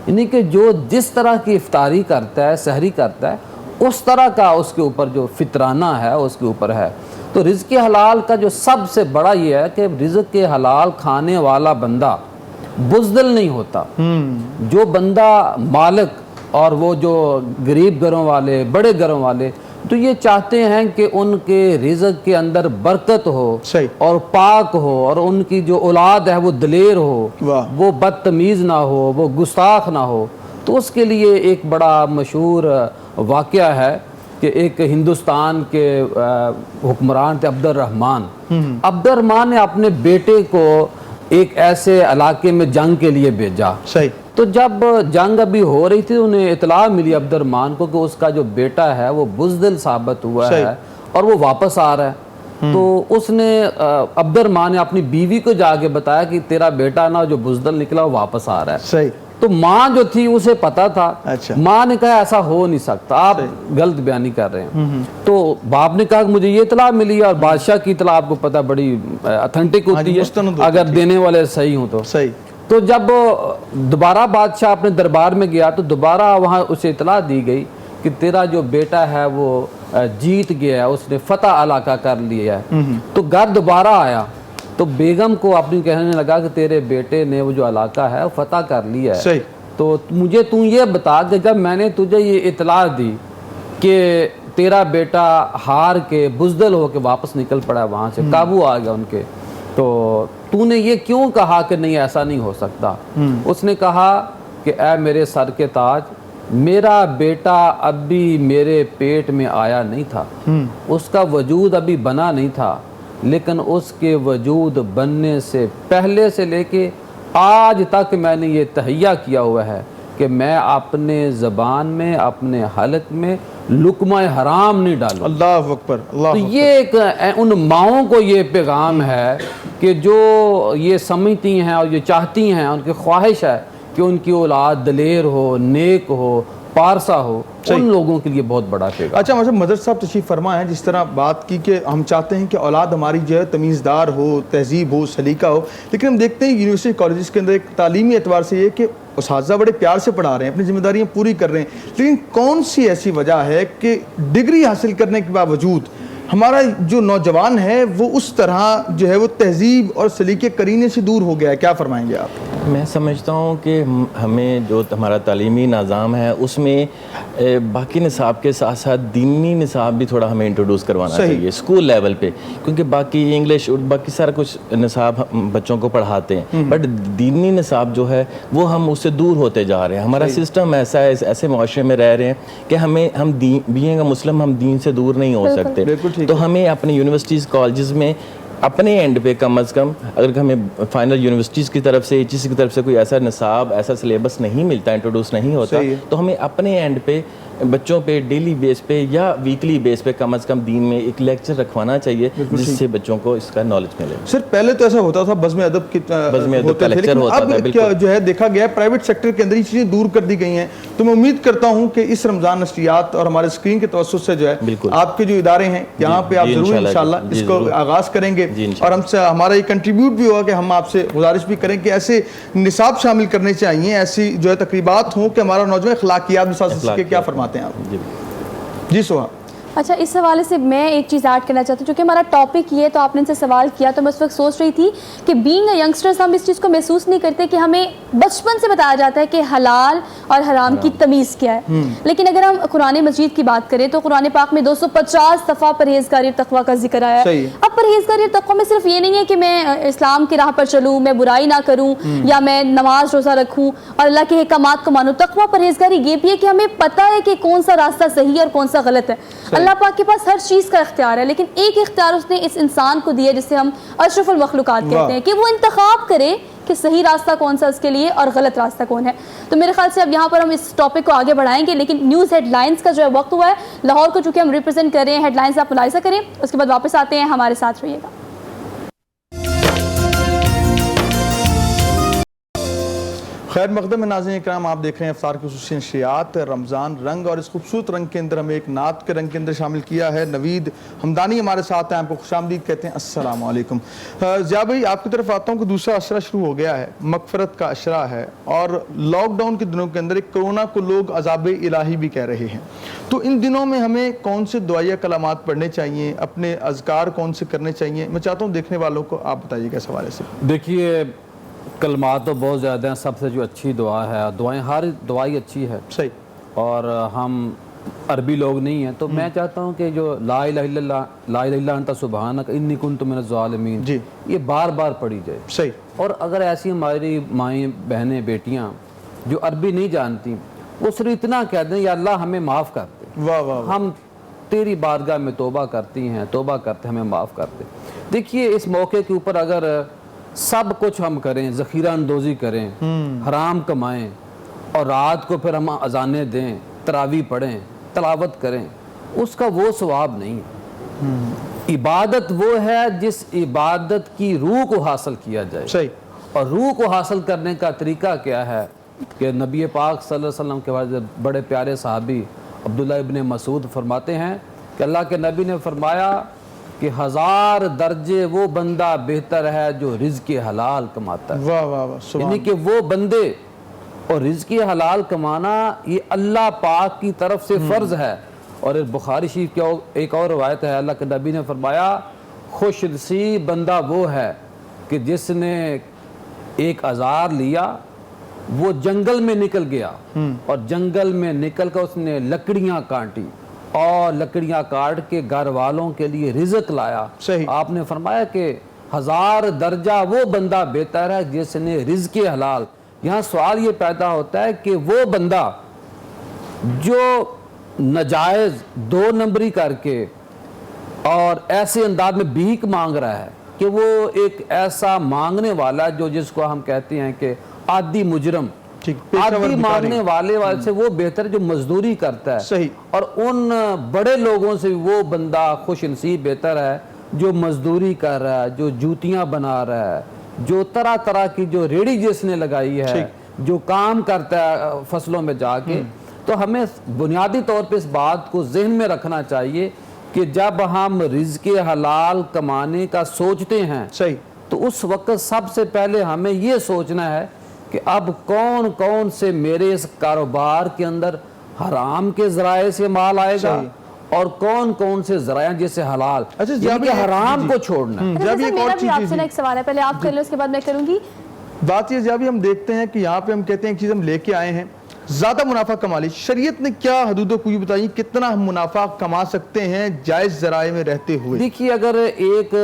یعنی کہ جو جس طرح کی افطاری کرتا ہے, سحری کرتا ہے, اس طرح کا اس کے اوپر جو فطرانہ ہے اس کے اوپر ہے. تو رزق حلال کا جو سب سے بڑا یہ ہے کہ رزق کے حلال کھانے والا بندہ بزدل نہیں ہوتا. جو بندہ مالک اور وہ جو غریب گھروں والے, بڑے گھروں والے, تو یہ چاہتے ہیں کہ ان کے رزق کے اندر برکت ہو اور پاک ہو, اور ان کی جو اولاد ہے وہ دلیر ہو, وہ بدتمیز نہ ہو, وہ گستاخ نہ ہو. تو اس کے لیے ایک بڑا مشہور واقعہ ہے کہ ایک ہندوستان کے حکمران تھے عبد الرحمن. عبد الرحمن نے اپنے بیٹے کو ایک ایسے علاقے میں جنگ کے لیے بھیجا. تو جب جنگ ابھی ہو رہی تھی انہیں اطلاع ملی عبد الرحمن کو کہ اس کا جو بیٹا ہے وہ بزدل ثابت ہوا ہے اور وہ واپس آ رہا ہے. تو اس نے عبد الرحمن نے اپنی بیوی کو جا کے بتایا کہ تیرا بیٹا نا جو بزدل نکلا وہ واپس آ رہا ہے. تو ماں جو تھی اسے پتا تھا. ماں نے کہا ایسا ہو نہیں سکتا, آپ غلط بیانی کر رہے ہیں. تو باپ نے کہا کہ مجھے یہ اطلاع ملی, اور بادشاہ کی اطلاع آپ کو پتا بڑی اتھینٹک ہوتی ہے اگر دینے والے صحیح ہوں تو. تو جب دوبارہ بادشاہ اپنے دربار میں گیا تو دوبارہ وہاں اسے اطلاع دی گئی کہ تیرا جو بیٹا ہے وہ جیت گیا ہے, اس نے فتح علاقہ کر لیا ہے. تو گھر دوبارہ آیا تو بیگم کو اپنی کہنے لگا کہ تیرے بیٹے نے وہ جو علاقہ ہے وہ فتح کر لیا ہے. تو مجھے تو یہ بتا کہ جب میں نے تجھے یہ اطلاع دی کہ تیرا بیٹا ہار کے بزدل ہو کے واپس نکل پڑا وہاں سے, قابو آ گیا ان کے, تو نے یہ کیوں کہا کہ نہیں ایسا نہیں ہو سکتا؟ اس نے کہا کہ اے میرے سر کے تاج, میرا بیٹا اب بھی میرے پیٹ میں آیا نہیں تھا, اس کا وجود ابھی بنا نہیں تھا, لیکن اس کے وجود بننے سے پہلے سے لے کے آج تک میں نے یہ تہیہ کیا ہوا ہے کہ میں اپنے زبان میں, اپنے حلق میں لقمہ حرام نہیں ڈالوں. اللہ اکبر, اللہ تو یہ ایک ان ماؤں کو یہ پیغام ہے کہ جو یہ سمجھتی ہیں اور یہ چاہتی ہیں, ان کی خواہش ہے کہ ان کی اولاد دلیر ہو, نیک ہو, پارسا ہو, ان لوگوں کے لیے بہت بڑا پیغام. اچھا مدر صاحب تشریف فرما ہے, جس طرح بات کی کہ ہم چاہتے ہیں کہ اولاد ہماری جو ہے تمیزدار ہو, تہذیب ہو, سلیقہ ہو, لیکن ہم دیکھتے ہیں یونیورسٹی کالجز کے اندر ایک تعلیمی اعتبار سے یہ کہ اساتذہ بڑے پیار سے پڑھا رہے ہیں, اپنی ذمہ داریاں پوری کر رہے ہیں, لیکن کون سی ایسی وجہ ہے کہ ڈگری حاصل کرنے کے باوجود ہمارا جو نوجوان ہے وہ اس طرح جو ہے وہ تہذیب اور سلیقے کرینے سے دور ہو گیا ہے؟ کیا فرمائیں گے آپ؟ میں سمجھتا ہوں کہ ہمیں جو ہمارا تعلیمی نظام ہے اس میں باقی نصاب کے ساتھ ساتھ دینی نصاب بھی تھوڑا ہمیں انٹروڈیوس کروانا چاہیے اسکول لیول پہ, کیونکہ باقی انگلش اور باقی سارا کچھ نصاب بچوں کو پڑھاتے ہیں, بٹ دینی نصاب جو ہے وہ ہم اس سے دور ہوتے جا رہے ہیں. ہمارا سسٹم ایسا ہے, ایسے معاشرے میں رہ رہے ہیں کہ ہم بینگ اے مسلم ہم دین سے دور نہیں ہو سکتے. تو ہمیں اپنے یونیورسٹیز کالجز میں اپنے اینڈ پہ کم از کم اگر ہمیں فائنل یونیورسٹیز کی طرف سے ایچ ای سی کی طرف سے کوئی ایسا نصاب, ایسا سلیبس نہیں ملتا, انٹروڈیوس نہیں ہوتا, تو ہمیں اپنے اینڈ پہ بچوں پہ ڈیلی بیس پہ یا ویکلی بیس پہ کم از کم دین میں ایک لیکچر رکھوانا چاہیے جس سے بچوں کو اس کا نالج ملے. سر پہلے تو ایسا ہوتا تھا بزم ادب کی لیکن اب کیا جو ہے دیکھا گیا پرائیویٹ سیکٹر کے اندر یہ چیزیں دور کر دی گئی ہیں. تو میں امید کرتا ہوں کہ اس رمضان نشریات اور ہمارے اسکرین کے توسط سے جو ہے آپ کے جو ادارے ہیں یہاں پہ آپ ضرور انشاءاللہ اس کو آغاز کریں گے, اور ہم سے ہمارا یہ کنٹریبیوٹ بھی ہوگا کہ ہم آپ سے گزارش بھی کریں کہ ایسے نصاب شامل کرنے چاہیے, ایسی جو ہے تقریبات ہوں کہ ہمارا نوجوان اخلاقیات میں ساتھ سیکھے. کیا فرماتے ہیں آپ؟ جی سوہا. اچھا, اس حوالے سے میں ایک چیز ایڈ کرنا چاہتی ہوں, چونکہ ہمارا ٹاپک یہ تو آپ نے ان سے سوال کیا تو میں اس وقت سوچ رہی تھی کہ بینگ اے ینگسٹرز ہم اس چیز کو محسوس نہیں کرتے کہ ہمیں بچپن سے بتایا جاتا ہے کہ حلال اور حرام کی تمیز کیا ہے. لیکن اگر ہم قرآن مجید کی بات کریں تو قرآن پاک میں 250 دفعہ پرہیزگاری اور تقویٰ کا ذکر آیا ہے. اب پرہیزگاری اور تقویٰ میں صرف یہ نہیں ہے کہ میں اسلام کی راہ پر چلوں, میں برائی نہ کروں یا میں نماز روزہ رکھوں اور اللہ کے احکامات کو مانوں. تقویٰ پرہیزگاری یہ بھی ہے کہ ہمیں پتہ ہے کہ کون سا راستہ صحیح ہے اور کون سا غلط ہے. اللہ پاک کے پاس ہر چیز کا اختیار ہے, لیکن ایک اختیار اس نے اس انسان کو دیا جسے ہم اشرف المخلوقات کہتے ہیں کہ وہ انتخاب کرے کہ صحیح راستہ کون سا اس کے لیے اور غلط راستہ کون ہے. تو میرے خیال سے اب یہاں پر ہم اس ٹاپک کو آگے بڑھائیں گے, لیکن نیوز ہیڈ لائنز کا جو ہے وقت ہوا ہے. لاہور کو چونکہ ہم ریپرزینٹ کر رہے ہیں, ہیڈ لائنز آپ ملاحظہ کریں, اس کے بعد واپس آتے ہیں, ہمارے ساتھ رہیے گا. خیر مقدم ناظرین اکرام, آپ دیکھ رہے ہیں افطار کی خصوصی نشریات رمضان رنگ, اور اس خوبصورت رنگ کے اندر ہمیں ایک نعت کے رنگ کے اندر شامل کیا ہے. نوید حمدانی ہمارے ساتھ ہیں, آپ کو خوش آمدید کہتے ہیں. السلام علیکم. ضیاء بھائی آپ کی طرف آتا ہوں کہ دوسرا اشرہ شروع ہو گیا ہے, مغفرت کا اشرہ ہے, اور لاک ڈاؤن کے دنوں کے اندر ایک کرونا کو لوگ عذاب الہی بھی کہہ رہے ہیں. تو ان دنوں میں ہمیں کون سے دعائیہ کلمات پڑھنے چاہیے, اپنے اذکار کون سے کرنے چاہیے؟ میں چاہتا ہوں دیکھنے والوں کو آپ بتائیے گا اس حوالے سے. دیکھیے کلمات تو بہت زیادہ ہیں, سب سے جو اچھی دعا ہے, دعائیں ہر دعائی اچھی ہے صحیح, اور ہم عربی لوگ نہیں ہیں تو میں چاہتا ہوں کہ جو لا الہ الا اللہ, لا الہ الا انت سبحانک انی کنت من الظالمین, یہ بار بار پڑھی جائے. صحیح. اور اگر ایسی ہماری مائیں بہنیں بیٹیاں جو عربی نہیں جانتی وہ صرف اتنا کہہ دیں یا اللہ ہمیں معاف کر دے, واہ واہ ہم تیری بارگاہ میں توبہ کرتی ہیں, توبہ کرتے ہمیں معاف کر دے. دیکھیے اس موقع کے اوپر اگر سب کچھ ہم کریں, ذخیرہ اندوزی کریں, حرام کمائیں اور رات کو پھر ہم اذانیں دیں, تراویح پڑھیں, تلاوت کریں, اس کا وہ ثواب نہیں ہے. عبادت وہ ہے جس عبادت کی روح کو حاصل کیا جائے. صحیح. اور روح کو حاصل کرنے کا طریقہ کیا ہے کہ نبی پاک صلی اللہ علیہ وسلم کے بعد بڑے پیارے صحابی عبداللہ ابن مسعود فرماتے ہیں کہ اللہ کے نبی نے فرمایا کہ 1000 درجے وہ بندہ بہتر ہے جو رزق حلال کماتا ہے. واہ واہ واہ, یعنی کہ وہ بندے, اور رزق حلال کمانا یہ اللہ پاک کی طرف سے فرض ہے. اور بخاری شریف کی ایک اور روایت ہے, اللہ کے نبی نے فرمایا خوش نصیب بندہ وہ ہے کہ جس نے ایک آزار لیا, وہ جنگل میں نکل گیا اور جنگل میں نکل کر اس نے لکڑیاں کاٹی اور لکڑیاں کاٹ کے گھر والوں کے لیے رزق لایا. آپ نے فرمایا کہ 1000 درجہ وہ بندہ بہتر ہے جس نے رزق حلال. یہاں سوال یہ پیدا ہوتا ہے کہ وہ بندہ جو ناجائز 2 نمبری کر کے اور ایسے انداز میں بھیک مانگ رہا ہے کہ وہ ایک ایسا مانگنے والا جو جس کو ہم کہتے ہیں کہ عادی مجرم, عادی مانگنے والے سے وہ بہتر جو مزدوری کرتا ہے. صحیح. اور ان بڑے لوگوں سے وہ بندہ خوش نصیب بہتر ہے جو مزدوری کر رہا ہے, جو جوتیاں بنا رہا ہے, جو طرح طرح کی جو ریڑھی جس نے لگائی ہے, جو کام کرتا ہے فصلوں میں جا کے. تو ہمیں بنیادی طور پہ اس بات کو ذہن میں رکھنا چاہیے کہ جب ہم رزق حلال کمانے کا سوچتے ہیں تو اس وقت سب سے پہلے ہمیں یہ سوچنا ہے کہ اب کون کون سے میرے اس کاروبار کے اندر حرام کے ذرائع سے مال آئے گا اور کون کون سے ذرائع جیسے حلال, یعنی کہ حرام کو چھوڑنا ہے. میرا بھی آپ سے ایک سوال ہے, پہلے آپ کر لو اس کے بعد میں کروں گی. بات یہ جب ہم دیکھتے ہیں کہ یہاں پہ ہم کہتے ہیں ایک چیز ہم لے کے آئے ہیں, زیادہ منافع کما لی, شریعت نے کیا حدود و کوئی بتائی کتنا ہم منافع کما سکتے ہیں جائز ذرائع میں رہتے ہوئے؟ دیکھیے اگر ایک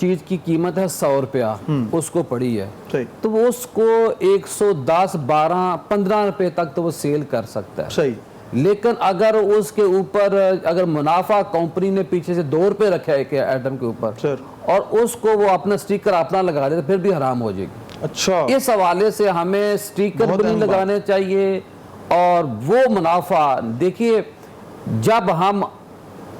چیز کی قیمت ہے 100 روپیہ, اس کو پڑی ہے تو وہ اس کو 110, 12, 15 روپے تک تو وہ سیل کر سکتا ہے. صحیح. لیکن اگر اس کے اوپر اگر منافع کمپنی نے پیچھے سے 2 روپے رکھا ہے کہ ایٹم کے اوپر اور اس کو وہ اپنا سٹیکر اپنا لگا دے تو پھر بھی حرام ہو جائے گی. اچھا. اس حوالے سے ہمیں سٹیکر بھی نہیں لگانے چاہیے اور وہ منافع دیکھیے جب ہم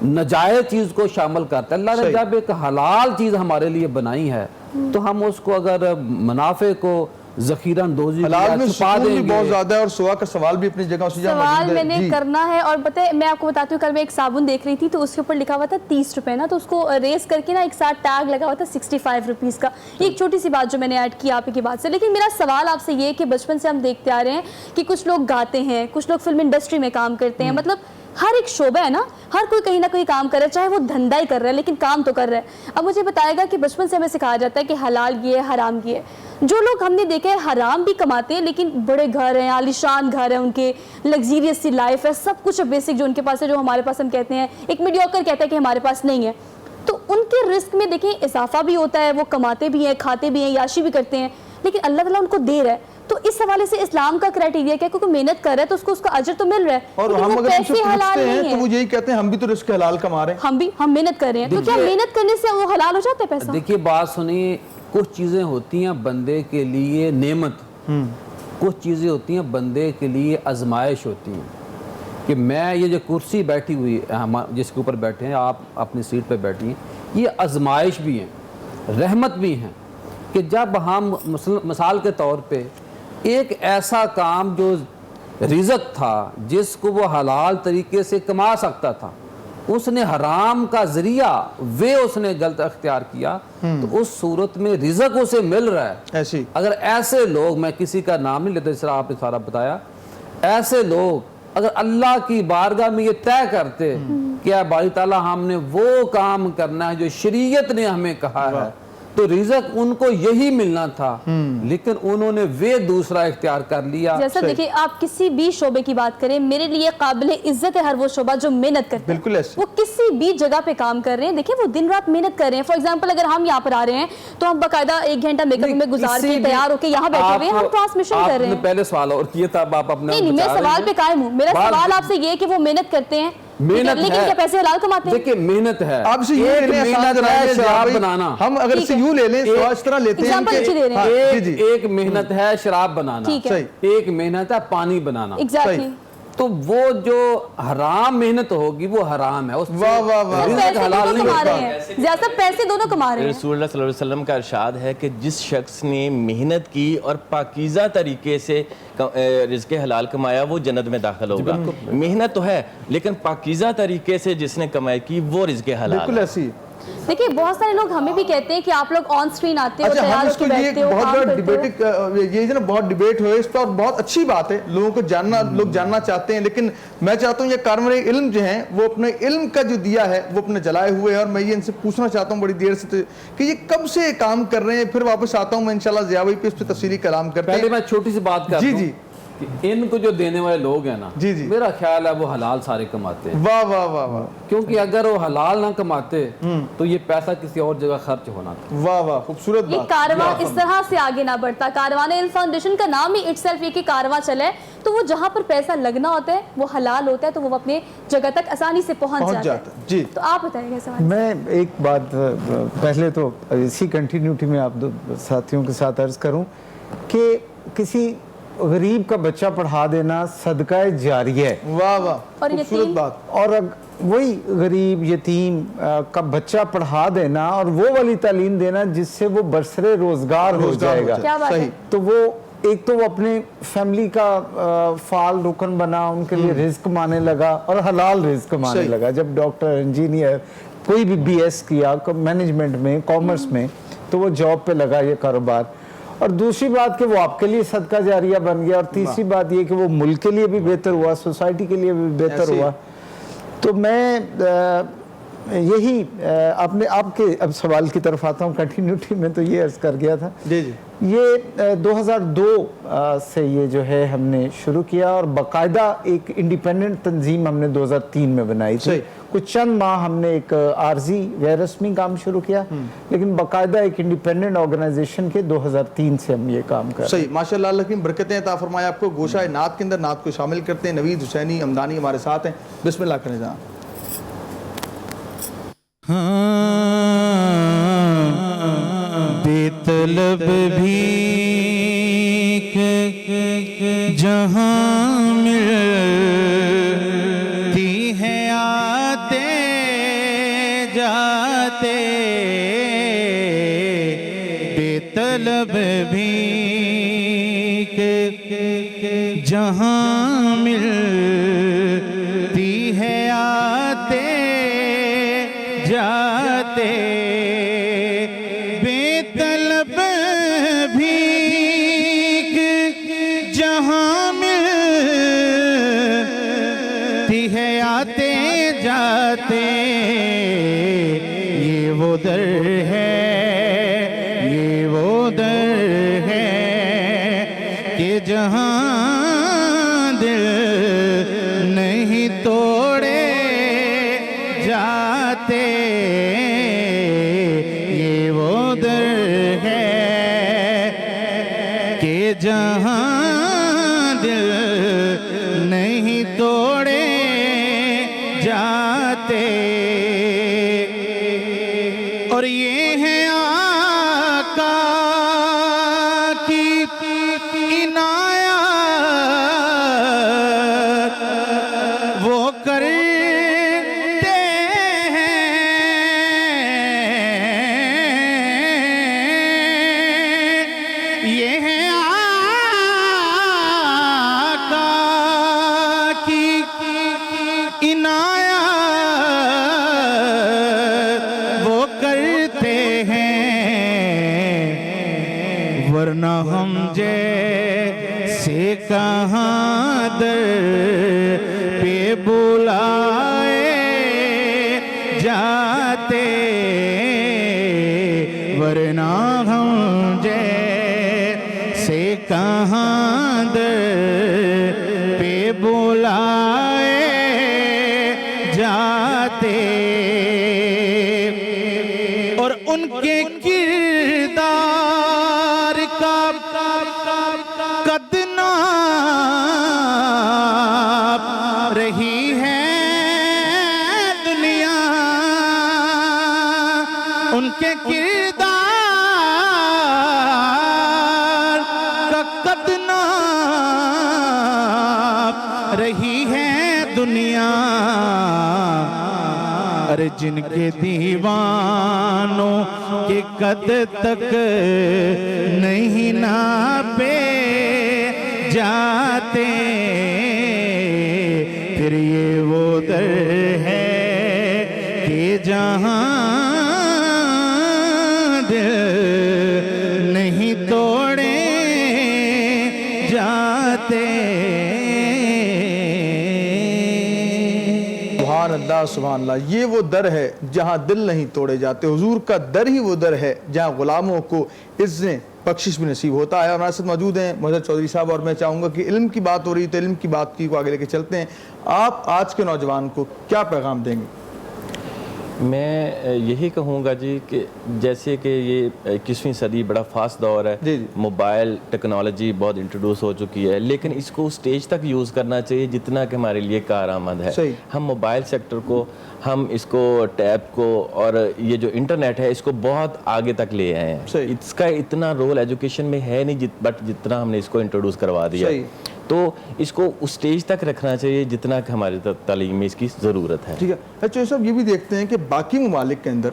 ناجائز چیز کو شامل کرتے ہیں، اللہ نے جب ایک حلال چیز ہمارے لیے بنائی ہے تو ہم اس کو اگر منافع کو ذخیرہ اندوزی حلال میں سکون بھی بہت زیادہ ہے اور سوا کا سوال بھی اپنی جگہ اسی جگہ موجود ہے. سوال میں نے کرنا ہے. اور بتائیں میں آپ کو بتاتی ہوں، کل میں ایک صابن دیکھ رہی تھی تو اس کے اوپر لکھا ہوا تھا 30 روپے نا، تو اس کو ریز کر کے نا ایک ساتھ ٹیگ لگا ہوا تھا 65 روپیز کا. ایک چھوٹی سی بات جو میں نے ایڈ کی آپ کی بات سے. لیکن میرا سوال آپ سے یہ ہے کہ بچپن سے ہم دیکھتے آ رہے ہیں کہ کچھ لوگ گاتے ہیں، کچھ لوگ فلم انڈسٹری میں کام کرتے ہیں، مطلب ہر ایک شعبہ ہے نا، ہر کوئی کہیں نہ کہیں کام کر رہا ہے، چاہے وہ دھندا ہی کر رہا ہے لیکن کام تو کر رہا ہے. اب مجھے بتائے گا کہ بچپن سے ہمیں سکھایا جاتا ہے کہ حلال یہ ہے، حرام یہ ہے. جو لوگ ہم نے دیکھا ہے حرام بھی کماتے ہیں لیکن بڑے گھر ہیں، عالیشان گھر ہیں ان کے، لگزیریس سی لائف ہے، سب کچھ بیسک جو ان کے پاس ہے، جو ہمارے پاس ہم کہتے ہیں ایک میڈیوکر کہتا ہے کہ ہمارے پاس نہیں ہے. تو ان کے رزق میں دیکھیں اضافہ بھی ہوتا ہے، وہ کماتے بھی ہیں، کھاتے بھی ہیں، یاشی بھی کرتے ہیں، لیکن اللہ تعالیٰ ان کو دے رہا ہے. تو اس حوالے سے اسلام کا کرائٹیریا کیا ہے؟ کیونکہ محنت کر رہا ہے تو اس کو اس کا اجر تو مل رہا ہے، اور ہم اگر ان سے پوچھتے ہیں تو وہ یہی کہتے ہیں ہم بھی تو رزق حلال کما رہے ہیں، ہم محنت کر رہے ہیں. تو کیا محنت کرنے سے وہ حلال ہو جاتا ہے پیسہ؟ دیکھیے بات سنیے، کچھ چیزیں ہوتی ہیں بندے کے لیے نعمت، کچھ چیزیں ہوتی ہیں بندے کے لیے آزمائش ہوتی ہیں. کہ میں یہ جو کرسی بیٹھی ہوئی ہم جس کے اوپر بیٹھے ہیں، آپ اپنی سیٹ پہ بیٹھی ہیں، یہ آزمائش بھی ہیں، رحمت بھی ہیں. کہ جب ہم مثال کے طور پہ ایک ایسا کام جو رزق تھا جس کو وہ حلال طریقے سے کما سکتا تھا، اس نے حرام کا ذریعہ اس نے غلط اختیار کیا، تو اس صورت میں رزق اسے مل رہا ہے. ایسی اگر ایسے لوگ، میں کسی کا نام نہیں لیتا جس طرح آپ نے سارا بتایا، ایسے لوگ اگر اللہ کی بارگاہ میں یہ طے کرتے کہ اے باری تعالیٰ ہم نے وہ کام کرنا ہے جو شریعت نے ہمیں کہا ہے، تو رزق ان کو یہی ملنا تھا، لیکن انہوں نے وہ دوسرا اختیار کر لیا. جیسا دیکھیں آپ کسی بھی شعبے کی بات کریں، میرے لیے قابل عزت ہے ہر وہ شعبہ جو محنت کرتا ہے. بالکل ایسے وہ کسی بھی جگہ پہ کام کر رہے ہیں، دیکھیں وہ دن رات محنت کر رہے ہیں. فار ایگزامپل اگر ہم یہاں پر آ رہے ہیں تو ہم باقاعدہ 1 گھنٹہ میک اپ میں گزار کے تیار ہو کے یہاں بیٹھے ہوئے ہیں، ہم ٹرانسمیشن کر رہے ہیں. پہلے سوال اور کیا تھا آپ اپنے نہیں میں سوال پہ قائم ہوں. میرا سوال آپ سے یہ ہے کہ وہ محنت کرتے ہیں لیکن کیا پیسے حلال کماتے ہیں؟ دیکھیں محنت ہے، آپ سے یوں لے لیں شراب بنانا، ہم اگر سے یوں لے لیں تو اس طرح لیتے ہیں کہ ایک محنت ہے شراب بنانا، ایک محنت ہے پانی بنانا. تو وہ جو حرام محنت ہوگی وہ حرام ہے، اس رزق حلال نہیں ہوتا. زیادہ پیسے دونوں کما رہے ہیں. رسول اللہ صلی اللہ علیہ وسلم کا ارشاد ہے کہ جس شخص نے محنت کی اور پاکیزہ طریقے سے رزق حلال کمایا وہ جنت میں داخل ہوگا. محنت تو ہے لیکن پاکیزہ طریقے سے جس نے کمائی کی وہ رزق حلال. بالکل ایسی. دیکھیے بہت سارے لوگ ہمیں بھی کہتے ہیں کہ آپ لوگ آن سکرین آتے ہو، تیار ہو کے بیٹھتے ہو، کام کرتے ہو. یہ جو نا بہت ڈیبیٹ ہوئے اس پر، اور بہت اچھی بات ہے، لوگوں کو جاننا، لوگ جاننا چاہتے ہیں. لیکن میں چاہتا ہوں یہ کارمر علم جو ہیں وہ اپنے علم کا جو دیا ہے وہ اپنے جلائے ہوئے ہیں. اور میں یہ ان سے پوچھنا چاہتا ہوں بڑی دیر سے کہ یہ کب سے کام کر رہے ہیں. پھر واپس آتا ہوں میں انشاءاللہ ضیاء بھائی پہ اس پہ تفصیلی کلام کرتے ہیں. پہلے میں چھوٹی سی بات کرتا ہوں. جی ان کو جو دینے والے لوگ ہیں نا، میرا خیال ہے وہ حلال سارے کماتے ہیں. واہ واہ واہ واہ. کیونکہ اگر وہ حلال نہ کماتے تو یہ پیسہ کسی اور جگہ خرچ ہونا تھا. واہ واہ خوبصورت بات. یہ کارواں اس طرح سے آگے نہ بڑھتا. کاروان علم فاؤنڈیشن کا نام ہی اٹ سیلف یہ کہ کارواں چلے، تو وہ جہاں پر پیسہ لگنا ہوتا ہے وہ حلال ہوتا ہے، تو وہ اپنے جگہ تک آسانی سے پہنچ جاتا ہے. جی تو آپ بتائیں گے سوال. میں ایک بات پہلے تو اسی کنٹینیوٹی میں آپ دو ساتھیوں کے ساتھ عرض کروں کہ کسی غریب کا بچہ پڑھا دینا صدقہ جاریہ ہے. واہ واہ خوبصورت بات. اور وہی غریب یتیم کا بچہ پڑھا دینا اور وہ والی تعلیم دینا جس سے وہ برسر روزگار ہو جائے گا. تو وہ ایک تو وہ اپنے فیملی کا فعال رکن بنا، ان کے لیے رزق کمانے لگا اور حلال رزق کمانے لگا. جب ڈاکٹر، انجینئر، کوئی بھی بی ایس کیا مینجمنٹ میں، کامرس میں، تو وہ جاب پہ لگا یہ کاروبار. اور دوسری بات کہ وہ آپ کے لیے صدقہ جاریہ بن گیا. اور تیسری بات یہ کہ وہ ملک کے لیے بھی بہتر ہوا، سوسائٹی کے لیے بھی بہتر ہوا. تو میں یہی آپ کے اب سوال کی طرف آتا ہوں. کنٹینیوٹی میں تو یہ عرض کر گیا تھا. یہ 2002 سے یہ جو ہے ہم نے شروع کیا اور باقاعدہ ایک انڈیپینڈنٹ تنظیم ہم نے 2003 میں بنائی تھی. کچھ چند ماہ ہم نے ایک عارضی غیر رسمی کام شروع کیا، لیکن باقاعدہ ایک انڈیپینڈنٹ آرگنائزیشن کے 2003 سے ہم یہ کام کر رہے ہیں. صحیح ماشاءاللہ. اللہ کی برکتیں عطا فرمائے آپ کو. گوشہ نعت کے اندر نعت کو شامل کرتے ہیں. نوید حسینی ہمدانی ہمارے ساتھ ہیں. بسم اللہ کریں جہاں. بے طلب بھی جہاں مل طلب بھی کہ جہاں ملتی ہے آتے جاتے بے طلب بھی کہ جہاں ملتی ہے آتے جاتے یہ وہ در ہے یہ وہ در ہے کہ جہاں دل نہیں توڑے جاتے یہ وہ در ہے کہ جہاں دل نہیں توڑے جاتے اور یہ ہے آقا کی عنایت وہ کرتے ہیں یہ ہے آقا کی عنایت وہ کرتے ہیں ورنہ ہم جیسے کہاں در پہ بلائے جاتے ورنہ ہم جیسے کہاں در پہ بلائے جاتے اور ان کے کردار کا قد ناپ رہی ہے دنیا ان کے کردار کا قد ناپ رہی ہے دنیا ارے جن کے دیوانوں کے قد تک نہیں ناپے جاتے پھر یہ وہ در ہے کہ جہاں دل نہیں توڑے جاتے سبحان اللہ سبحان اللہ. یہ وہ در ہے جہاں دل نہیں توڑے جاتے. حضور کا در ہی وہ در ہے جہاں غلاموں کو عزیں بخشش بھی نصیب ہوتا ہے. اور ہمارے ساتھ موجود ہیں محمد چودھری صاحب, اور میں چاہوں گا کہ علم کی بات ہو رہی تو علم کی بات کو آگے لے کے چلتے ہیں. آپ آج کے نوجوان کو کیا پیغام دیں گے؟ میں یہی کہوں گا جی کہ جیسے کہ یہ 21ویں صدی بڑا فاسٹ دور ہے, موبائل ٹیکنالوجی بہت انٹروڈیوس ہو چکی ہے, لیکن اس کو اسٹیج تک یوز کرنا چاہیے جتنا کہ ہمارے لیے کارآمد ہے. ہم موبائل سیکٹر کو, ہم اس کو ٹیب کو اور یہ جو انٹرنیٹ ہے اس کو بہت آگے تک لے آئے ہیں. اس کا اتنا رول ایجوکیشن میں ہے نہیں بٹ جتنا ہم نے اس کو انٹروڈیوس کروا دیا, تو اس کو اس سٹیج تک رکھنا چاہیے جتنا کہ ہماری تعلیم میں اس کی ضرورت ہے. ٹھیک ہے. اچھا صاحب یہ بھی دیکھتے ہیں کہ باقی ممالک کے اندر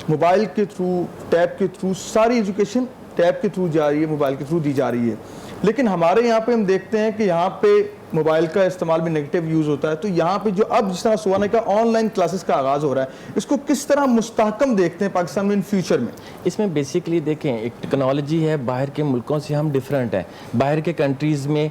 موبائل کے تھرو, ٹیب کے تھرو ساری ایجوکیشن ٹیب کے تھرو جا رہی ہے, موبائل کے تھرو دی جا رہی ہے, لیکن ہمارے یہاں پہ ہم دیکھتے ہیں کہ یہاں پہ موبائل کا استعمال بھی نیگیٹو یوز ہوتا ہے. تو یہاں پہ جو اب جس طرح سوانے کا آن لائن کلاسز کا آغاز ہو رہا ہے, اس کو کس طرح مستحکم دیکھتے ہیں پاکستان میں ان فیوچر میں؟ اس میں بیسیکلی دیکھیں ایک ٹیکنالوجی ہے, باہر کے ملکوں سے ہم ڈیفرنٹ ہیں. باہر کے کنٹریز میں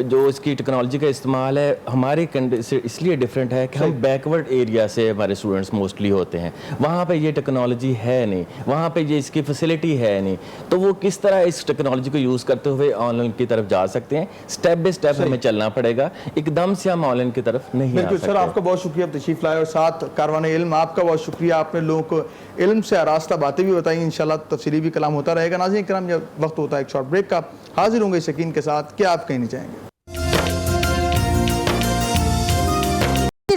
جو اس کی ٹیکنالوجی کا استعمال ہے ہمارے کنٹری سے اس لیے ڈیفرنٹ ہے کہ ہم بیکورڈ ایریا سے ہمارے اسٹوڈنٹس موسٹلی ہوتے ہیں. وہاں پہ یہ ٹیکنالوجی ہے نہیں, وہاں پہ یہ اس کی فیسلٹی ہے نہیں, تو وہ کس طرح اس ٹیکنالوجی کو یوز کرتے ہوئے آن لائن کی طرف جا سکتے ہیں. اسٹیپ بائی اسٹیپ ہمیں چلنا پڑے گا, ایک دم سے ہم آن لائن کی طرف نہیں آ سکتے. سر آپ کا بہت شکریہ تشریف لائے, اور ساتھ کاروان علم آپ کا بہت شکریہ, آپ نے لوگوں کو علم سے آراستہ باتیں بھی بتائیں. انشاءاللہ تفصیلی بھی کلام ہوتا رہے گا. ناظرین کرام, یہ وقت ہوتا ہے ایک شارٹ بریک کا. حاضر ہوں گے یقین کے ساتھ, کیا آپ کہنا چاہیں گے؟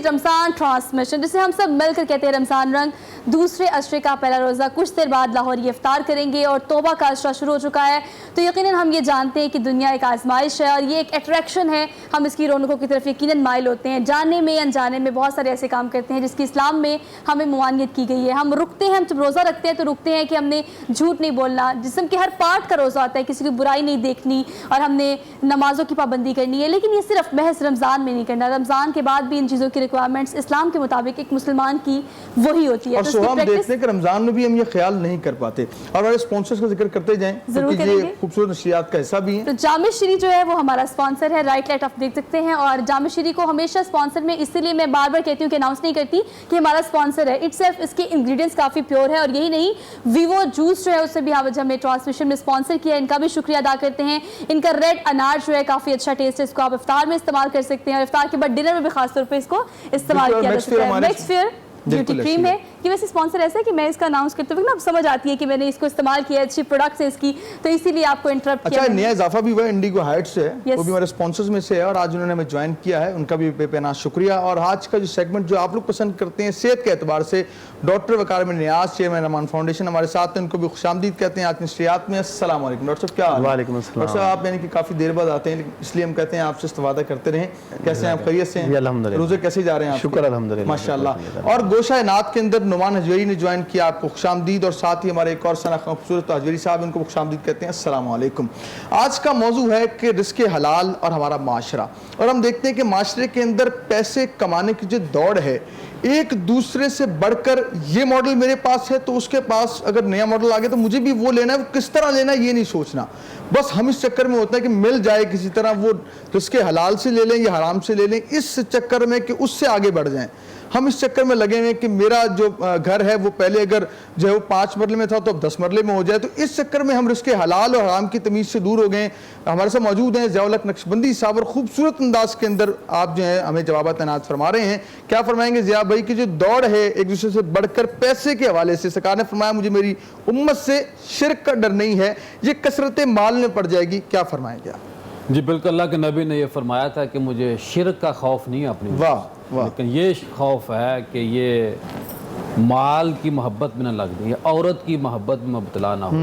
رمضان ٹرانسمیشن, جسے ہم سب مل کر کہتے ہیں رمضان رنگ, دوسرے عشرے کا پہلا روزہ کچھ دیر بعد لاہور یہ افطار کریں گے اور توبہ کا عشرہ شروع ہو چکا ہے. تو یقیناً ہم یہ جانتے ہیں کہ دنیا ایک آزمائش ہے اور یہ ایک اٹریکشن ہے. ہم اس کی رونقوں کی طرف یقیناً مائل ہوتے ہیں, جانے میں انجانے میں بہت سارے ایسے کام کرتے ہیں جس کی اسلام میں ہمیں ممانعت کی گئی ہے. ہم رکتے ہیں, ہم جب روزہ رکھتے ہیں تو رکتے ہیں کہ ہم نے جھوٹ نہیں بولنا, جسم کے ہر پارٹ کا روزہ ہوتا ہے, کسی کی برائی نہیں دیکھنی اور ہم نے نمازوں کی پابندی کرنی ہے. لیکن یہ صرف محض رمضان میں نہیں کرنا, رمضان کے بعد بھی ان چیزوں کی ریکوائرمنٹس اسلام کے مطابق ایک مسلمان کی وہی ہوتی ہے. اور ہم دیکھتے ہیں کہ رمضان میں بھی ہم یہ خیال نہیں کر پاتے. اور ہمارے اسپانسرز کا ذکر کرتے جائیں کیونکہ یہ خوبصورت نشریات کا حصہ بھی ہیں. تو جامع شری جو ہے وہ ہمارا اسپانسر ہے, رائٹ لائٹ آپ دیکھ سکتے ہیں. اور جامع شری کو ہمیشہ اسپانسر میں اس لیے میں بار بار کہتی ہوں کہ اناؤنس نہیں کرتی کہ ہمارا اسپانسر ہے. اٹ سیلف اس کے انگریڈینٹس کافی پیور ہے. اور یہی نہیں, ویوو جوس جو ہے اسے بھی آج ہمیں ٹرانسمیشن میں اسپانسر کیا ہے, ان کا بھی شکریہ ادا کرتے ہیں. ان کا ریڈ انار جو ہے کافی اچھا ٹیسٹ ہے, اس کو آپ افطار میں استعمال کر سکتے ہیں اور افطار کے بعد ڈنر میں بھی خاص طور پہ اس کو استعمال کیا جا سکتا ہے. میکس فیئر بیوٹی کریم ہے, یہ ویسے اسپانسر ایسا ہے کہ میں اس کا اناؤنس کرتے ہوئے نا سمجھ آتی ہے کہ میں نے اس کو استعمال کیا ہے, اچھی پروڈکٹس ہیں اس کی, تو اسی لیے آپ کو انٹرپٹ کیا. اچھا, نیا اضافہ بھی ہوا ہے, انڈیگو ہائٹ سے ہے, وہ بھی ہمارے اسپانسرز میں سے ہے اور آج انہوں نے ہمیں جوائن کیا ہے, ان کا بھی بے پناہ شکریہ. اور آج کا جو سیگمنٹ جو آپ لوگ پسند کرتے ہیں صحت کے اعتبار سے, ڈاکٹر وقار میں نیاز چیئرمین امان فاؤنڈیشن ہمارے ساتھ ہیں, ان کو بھی خوش آمدید کہتے ہیں آج نشریات میں. السلام علیکم ڈاکٹر صاحب, کیا حال ہے؟ وعلیکم السلام. ڈاکٹر صاحب آپ یعنی کہ کافی دیر بعد آتے ہیں, اس لیے ہم کہتے ہیں آپ سے استفادہ کرتے رہیں. کیسے ہیں آپ, خیریت سے ہیں؟ الحمدللہ. روزے کیسے جا رہے ہیں آپ؟ شکر الحمدللہ ماشاءاللہ. اور گوشہ نعت کے اندر نعمان حجویری نے جوائن کیا, آپ کو خوش آمدید. اور ساتھ ہی ہمارے ایک اور سنہ خوبصورت حجویری صاحب, ان کو خوش آمدید کہتے ہیں. السلام علیکم. آج کا موضوع ہے کہ رزق حلال اور ہمارا معاشرہ. اور ہم دیکھتے ہیں کہ معاشرے کے اندر پیسے کمانے کی جو دوڑ ہے, ایک دوسرے سے بڑھ کر یہ ماڈل میرے پاس ہے تو اس کے پاس اگر نیا ماڈل آ گیا تو مجھے بھی وہ لینا ہے, وہ کس طرح لینا ہے یہ نہیں سوچنا. بس ہم اس چکر میں ہوتا ہے کہ مل جائے کسی طرح, وہ رزق حلال سے لے لیں یا حرام سے لے لیں, اس چکر میں کہ اس سے آگے بڑھ جائیں. ہم اس چکر میں لگے ہوئے کہ میرا جو گھر ہے وہ پہلے اگر جو ہے وہ 5 مرلے میں تھا تو اب 10 مرلے میں ہو جائے. تو اس چکر میں ہم رزق حلال اور حرام کی تمیز سے دور ہو گئے. ہمارے ساتھ موجود ہیں ضیاء الحق نقشبندی صاحب, اور خوبصورت انداز کے اندر آپ جو ہیں ہمیں جوابات عنایت فرما رہے ہیں. کیا فرمائیں گے ضیاء بھائی کی جو دوڑ ہے ایک دوسرے سے بڑھ کر پیسے کے حوالے سے, سرکار نے فرمایا مجھے میری امت سے شرک کا ڈر نہیں ہے, یہ کثرت مال میں پڑ جائے گی, کیا فرمائیں گے آپ؟ جی بالکل, اللہ کے نبی نے یہ فرمایا تھا کہ مجھے شرک کا خوف نہیں ہے اپنی, واہ واہ, لیکن یہ خوف ہے کہ یہ مال کی محبت میں نہ لگ جائے, عورت کی محبت میں مبتلا نہ ہو.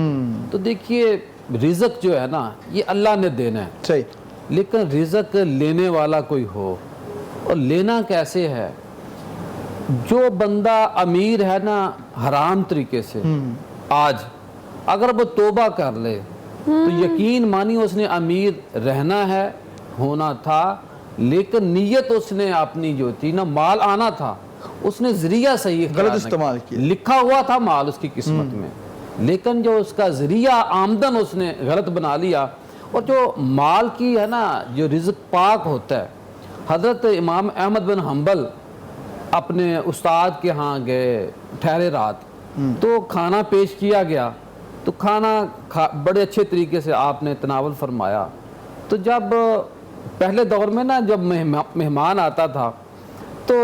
تو دیکھیے رزق جو ہے نا یہ اللہ نے دینا ہے, صحیح, لیکن رزق لینے والا کوئی ہو. اور لینا کیسے ہے, جو بندہ امیر ہے نا حرام طریقے سے, آج اگر وہ توبہ کر لے تو یقین مانی اس نے امیر رہنا ہے, ہونا تھا, لیکن نیت اس نے اپنی جو تھی نا, مال آنا تھا, اس نے ذریعہ صحیح غلط استعمال کیا. لکھا ہوا تھا مال اس کی قسمت میں, لیکن جو اس کا ذریعہ آمدن اس نے غلط بنا لیا. اور جو مال کی ہے نا جو رزق پاک ہوتا ہے, حضرت امام احمد بن حنبل اپنے استاد کے ہاں گئے, ٹھہرے رات, تو کھانا پیش کیا گیا, تو کھانا بڑے اچھے طریقے سے آپ نے تناول فرمایا. تو جب پہلے دور میں نا جب مہمان آتا تھا تو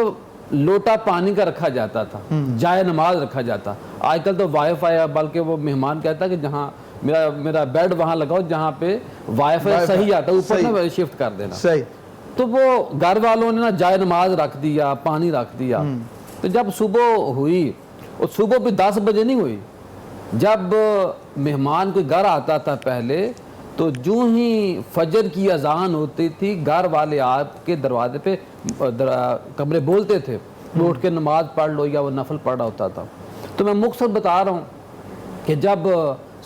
لوٹا پانی کا رکھا جاتا تھا, جائے نماز رکھا جاتا. آج کل تو وائی فائی ہے, بلکہ وہ مہمان کہتا کہ جہاں میرا بیڈ وہاں لگاؤ جہاں پہ وائی فائی صحیح آتا ہے, اوپر نہ شفٹ کر دینا. صحیح. تو وہ گھر والوں نے نا جائے نماز رکھ دیا, پانی رکھ دیا. تو جب صبح ہوئی, اور صبح بھی 10 بجے نہیں ہوئی, جب مہمان کوئی گھر آتا تھا پہلے, تو جو ہی فجر کی اذان ہوتی تھی گھر والے آپ کے دروازے پہ کمرے بولتے تھے, اٹھ کے نماز پڑھ لو, یا وہ نفل پڑھ رہا ہوتا تھا. تو میں مختصر بتا رہا ہوں کہ جب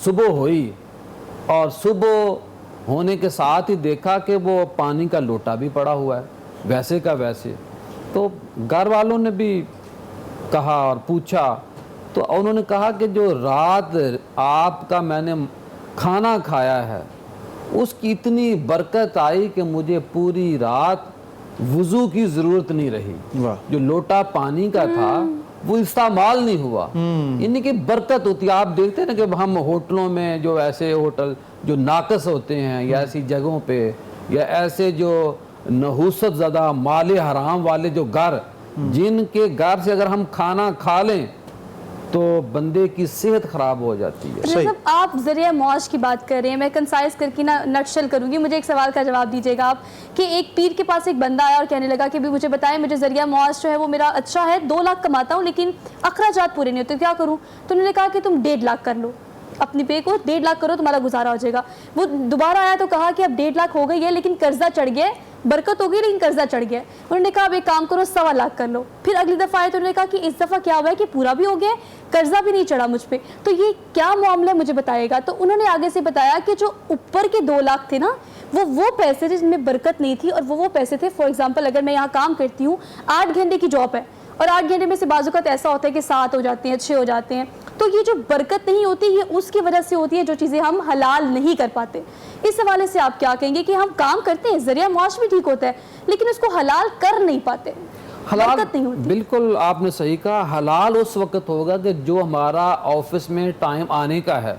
صبح ہوئی اور صبح ہونے کے ساتھ ہی دیکھا کہ وہ پانی کا لوٹا بھی پڑا ہوا ہے ویسے کا ویسے, تو گھر والوں نے بھی کہا اور پوچھا, تو انہوں نے کہا کہ جو رات آپ کا میں نے کھانا کھایا ہے اس کی اتنی برکت آئی کہ مجھے پوری رات وضو کی ضرورت نہیں رہی. جو لوٹا پانی کا تھا وہ استعمال نہیں ہوا, یعنی کہ برکت ہوتی ہے. آپ دیکھتے ہیں نا کہ ہم ہوٹلوں میں جو ایسے ہوٹل جو ناقص ہوتے ہیں, یا ایسی جگہوں پہ, یا ایسے جو نحوست زدہ مال حرام والے جو گھر, جن کے گھر سے اگر ہم کھانا کھا لیں تو بندے کی صحت خراب ہو جاتی ہے. صاحب آپ ذریعہ معاش کی بات کر رہے ہیں, میں کنسائز کر کے نٹشل کروں گی, مجھے ایک سوال کا جواب دیجیے گا آپ کہ ایک پیر کے پاس ایک بندہ آیا اور کہنے لگا کہ بھی مجھے بتائیں, مجھے ذریعہ معاش جو ہے وہ میرا اچھا ہے, 2 لاکھ کماتا ہوں لیکن اخراجات پورے نہیں ہوتے, کیا کروں؟ تو انہوں نے کہا کہ تم 1.5 لاکھ کر لو, اپنی پے کو 1.5 لاکھ کرو, تمہارا گزارا ہو جائے گا. وہ دوبارہ آیا تو کہا کہ اب 1.5 لاکھ ہو گئی ہے لیکن قرضہ چڑھ گیا, برکت ہو گئی لیکن قرضہ چڑھ گیا. انہوں نے کہا اب ایک کام کرو 1.25 لاکھ کر لو. پھر اگلی دفعہ آئے تو انہوں نے کہا کہ اس دفعہ کیا ہوا ہے کہ پورا بھی ہو گیا, قرضہ بھی نہیں چڑھا مجھ پہ, تو یہ کیا معاملہ مجھے بتائے گا. تو انہوں نے آگے سے بتایا کہ جو اوپر کے 2 لاکھ تھے نا, وہ پیسے تھے جن میں برکت نہیں تھی, اور وہ پیسے تھے فار ایگزامپل اگر میں یہاں کام کرتی ہوں, 8 گھنٹے کی جاب ہے اور 8 گھنٹے میں سے بعض اوقات ایسا ہوتا ہے کہ 7 ہو جاتے ہیں, 6 ہو جاتے ہیں, تو یہ جو برکت نہیں ہوتی یہ اس کی وجہ سے ہوتی ہے جو چیزیں ہم حلال نہیں کر پاتے. اس حوالے سے آپ کیا کہیں گے کہ ہم کام کرتے ہیں, ذریعہ معاش بھی ٹھیک ہوتا ہے لیکن اس کو حلال کر نہیں پاتے, برکت نہیں ہوتی. بالکل آپ نے صحیح کہا, حلال اس وقت ہوگا کہ جو ہمارا آفس میں ٹائم آنے کا ہے,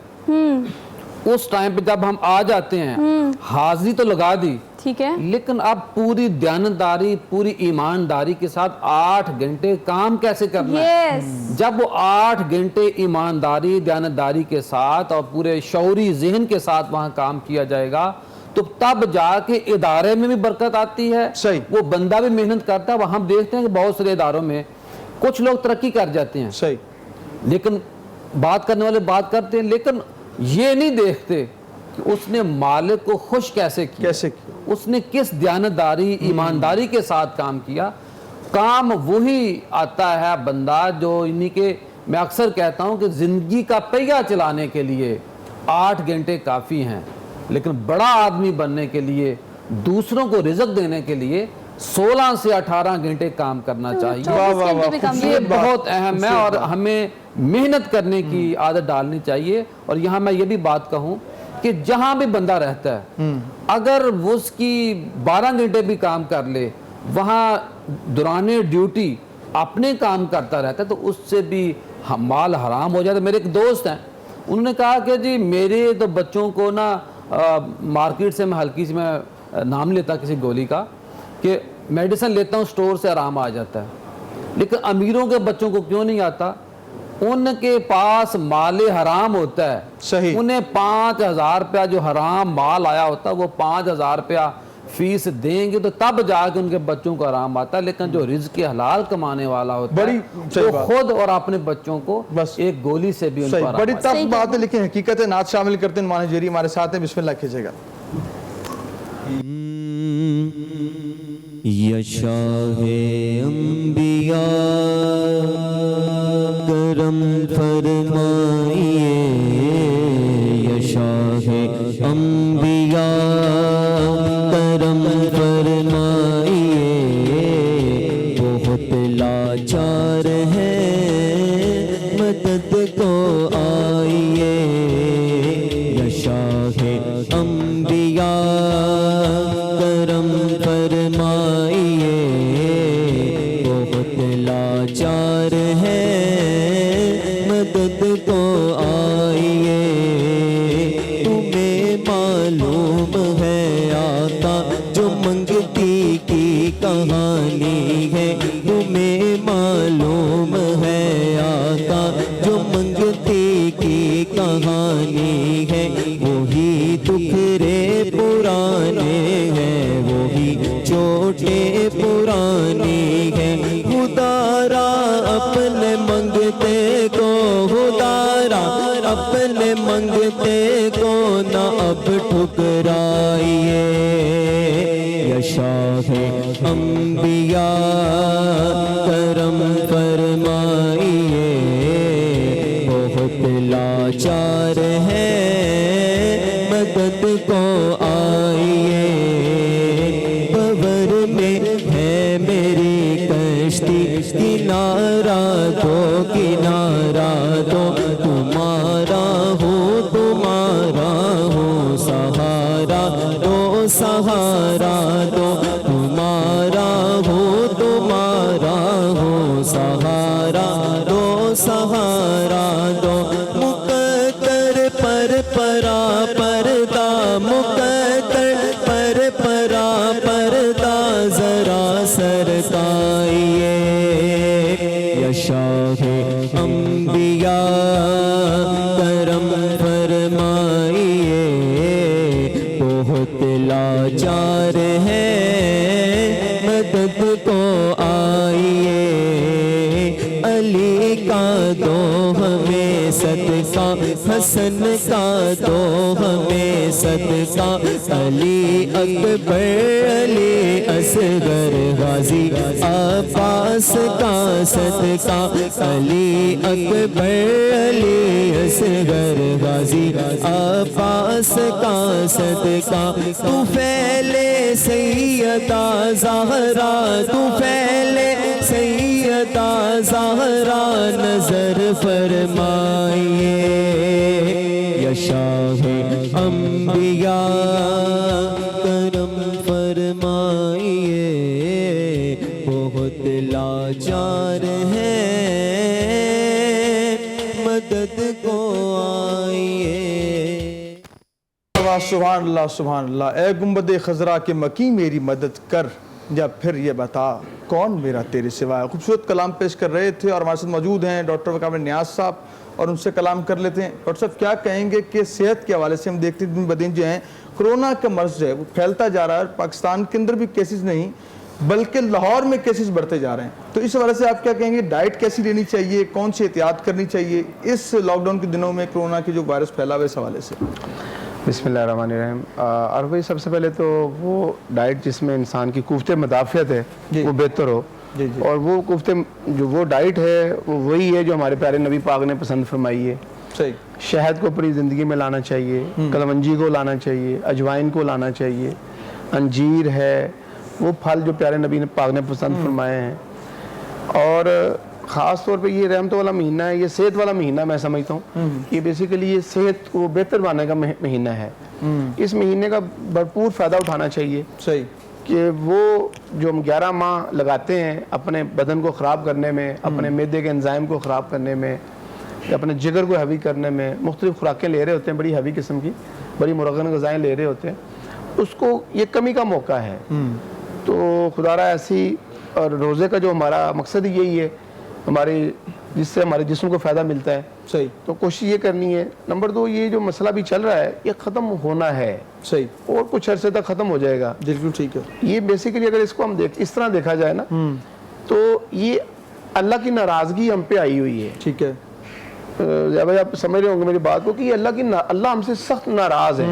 اس ٹائم پہ جب ہم آ جاتے ہیں, حاضری تو لگا دی ٹھیک ہے, لیکن اب پوری دیانتداری, پوری ایمانداری کے ساتھ 8 گھنٹے کام کیسے کرنا ہے. جب وہ 8 گھنٹے ایمانداری, دیانتداری کے ساتھ اور پورے شعوری ذہن کے ساتھ وہاں کام کیا جائے گا تو تب جا کے ادارے میں بھی برکت آتی ہے. وہ بندہ بھی محنت کرتا ہے. وہ ہم دیکھتے ہیں کہ بہت سارے اداروں میں کچھ لوگ ترقی کر جاتے ہیں, لیکن بات کرنے والے بات کرتے ہیں, لیکن یہ نہیں دیکھتے کہ اس نے مالک کو خوش کیسے کیا, اس نے کس دیانتداری, ایمانداری کے ساتھ کام کیا. کام وہی آتا ہے بندہ جو انہی کے, میں اکثر کہتا ہوں کہ زندگی کا پہیہ چلانے کے لیے 8 گھنٹے کافی ہیں, لیکن بڑا آدمی بننے کے لیے, دوسروں کو رزق دینے کے لیے 16 سے 18 گھنٹے کام کرنا چاہیے. یہ بہت اہم ہے اور ہمیں محنت کرنے کی عادت ڈالنی چاہیے. اور یہاں میں یہ بھی بات کہوں کہ جہاں بھی بندہ رہتا ہے, اگر وہ اس کی 12 گھنٹے بھی کام کر لے, وہاں دوران ڈیوٹی اپنے کام کرتا رہتا ہے تو اس سے بھی مال حرام ہو جاتا ہے. میرے ایک دوست ہیں, انہوں نے کہا کہ جی میرے تو بچوں کو نا مارکیٹ سے میں ہلکی سی, میں نام لیتا کسی گولی کا, کہ میڈیسن لیتا ہوں سٹور سے آرام آ جاتا ہے, لیکن امیروں کے بچوں کو کیوں نہیں آتا؟ ان کے پاس مال حرام ہوتا ہے. صحیح. انہیں 5,000 روپیہ جو حرام مال آیا ہوتا ہے وہ 5,000 روپیہ فیس دیں گے تو تب جا کے ان کے بچوں کو آرام آتا ہے. لیکن جو رزق حلال کمانے والا ہوتا ہے وہ خود اور اپنے بچوں کو بس ایک گولی سے بھی ان کو آرام. بڑی ٹف بات ہے لیکن حقیقت ہے. نعت شامل کرتے ہیں, نعمان جیری ہمارے ساتھ ہیں, بسم اللہ کیجئے گا. یا شاہ انبیاء کرم فرمائیے, یا شاہ انبیاء کرم فرمائیے, بہت لاچار ہیں مدد کو آئیے. یا شاہ انبیاء کرم فرمائیے, بہت لاچار ہیں مدد کو آئیے. تمہیں معلوم ہے آقا جو منگتی کی کہانی ہے, تمہیں معلوم ہے آقا جو منگتی کی کہانی ہے, وہی دکھرے پرانے ہیں, وہی چوٹے پرانی ہے. خدارا اپنے منگتے کو, خدارا اپنے منگتے کو نہ اب ٹھکرائیے. یا شاہ انبیاء کرم فرمائیے, بہت لاچار ہے مدد کو آئیے. بور میں ہے میری کشتی, کنارہ دو کنارہ دو, تمہارا ہو تمہارا ہو سہارا دو سہارا دو, تمہارا ہو تمہارا ہو سہارا دو سہارا دو. مقدر پر پرا پردہ, مقدر پر پرا پردہ ذرا سرکائیے. یا شاہ انبیاء لاچار ہیں مدد کو آئیے علی کا دو ہمیں صدقہ حسن کا دو ہمیں صدقہ علی اکبر علی اصغر غازی عباس کا صدقہ علی اکبر علی اصغر غازی عباس کا صدقہ تو پھیلے سیدہ زہرا تو پھیلے سیدہ زہرا نظر فرمائیے یا شاہ انبیاء کرم فرمائیے بہت لاچار ہیں مدد کو آئیے. سبحان اللہ سبحان اللہ. اے گنبد خضرا کے مکی میری مدد کر یا پھر یہ بتا کون میرا تیرے سوائے. خوبصورت کلام پیش کر رہے تھے اور ہمارے ساتھ موجود ہیں ڈاکٹر وقار نیاز صاحب اور ان سے کلام کر لیتے ہیں. ڈاکٹر صاحب کیا کہیں گے کہ صحت کے حوالے سے ہم دیکھتے ہیں دن بدن جو ہیں کرونا کا مرض جو ہے وہ پھیلتا جا رہا ہے. پاکستان کے اندر بھی کیسز نہیں بلکہ لاہور میں کیسز بڑھتے جا رہے ہیں, تو اس حوالے سے آپ کیا کہیں گے؟ ڈائٹ کیسی لینی چاہیے, کون سی احتیاط کرنی چاہیے اس لاک ڈاؤن کے دنوں میں کرونا کی جو وائرس پھیلا ہوا ہے اس حوالے سے؟ بسم اللہ الرحمن الرحیم. اور بھائی سب سے پہلے تو وہ ڈائٹ جس میں انسان کی قوت مدافعت ہے وہ بہتر ہو, اور وہ جو وہ ڈائٹ ہے وہ وہی ہے جو ہمارے پیارے نبی پاک نے پسند فرمائی ہے. صحیح. شہد کو اپنی زندگی میں لانا چاہیے, کلونجی کو لانا چاہیے, اجوائن کو لانا چاہیے, انجیر ہے, وہ پھل جو پیارے نبی پاک نے پسند فرمائے ہیں. اور خاص طور پہ یہ رحمت والا مہینہ ہے, یہ صحت والا مہینہ میں سمجھتا ہوں. یہ بیسیکلی یہ صحت کو بہتر بنانے کا مہینہ ہے. اس مہینے کا بھرپور فائدہ اٹھانا چاہیے. صحیح. کہ وہ جو ہم 11 ماہ لگاتے ہیں اپنے بدن کو خراب کرنے میں, اپنے معدے کے انزائم کو خراب کرنے میں, اپنے جگر کو ہیوی کرنے میں, مختلف خوراکیں لے رہے ہوتے ہیں, بڑی ہیوی قسم کی بڑی مرغن غذائیں لے رہے ہوتے ہیں, اس کو یہ کمی کا موقع ہے. تو خدا را ایسی, اور روزے کا جو ہمارا مقصد یہی ہے جس سے ہمارے جسم کو فائدہ ملتا ہے. صحیح. تو کوشش یہ کرنی ہے. نمبر 2, یہ جو مسئلہ بھی چل رہا ہے یہ ختم ہونا ہے. صحیح. اور کچھ عرصے تک ختم ہو جائے گا. بالکل ٹھیک ہے. یہ بیسیکلی اگر اس کو ہم اس طرح دیکھا جائے نا تو یہ اللہ کی ناراضگی ہم پہ آئی ہوئی ہے. ٹھیک ہے. بھائی آپ سمجھ رہے ہوں گے میری بات کو کہ یہ اللہ ہم سے سخت ناراض ہے.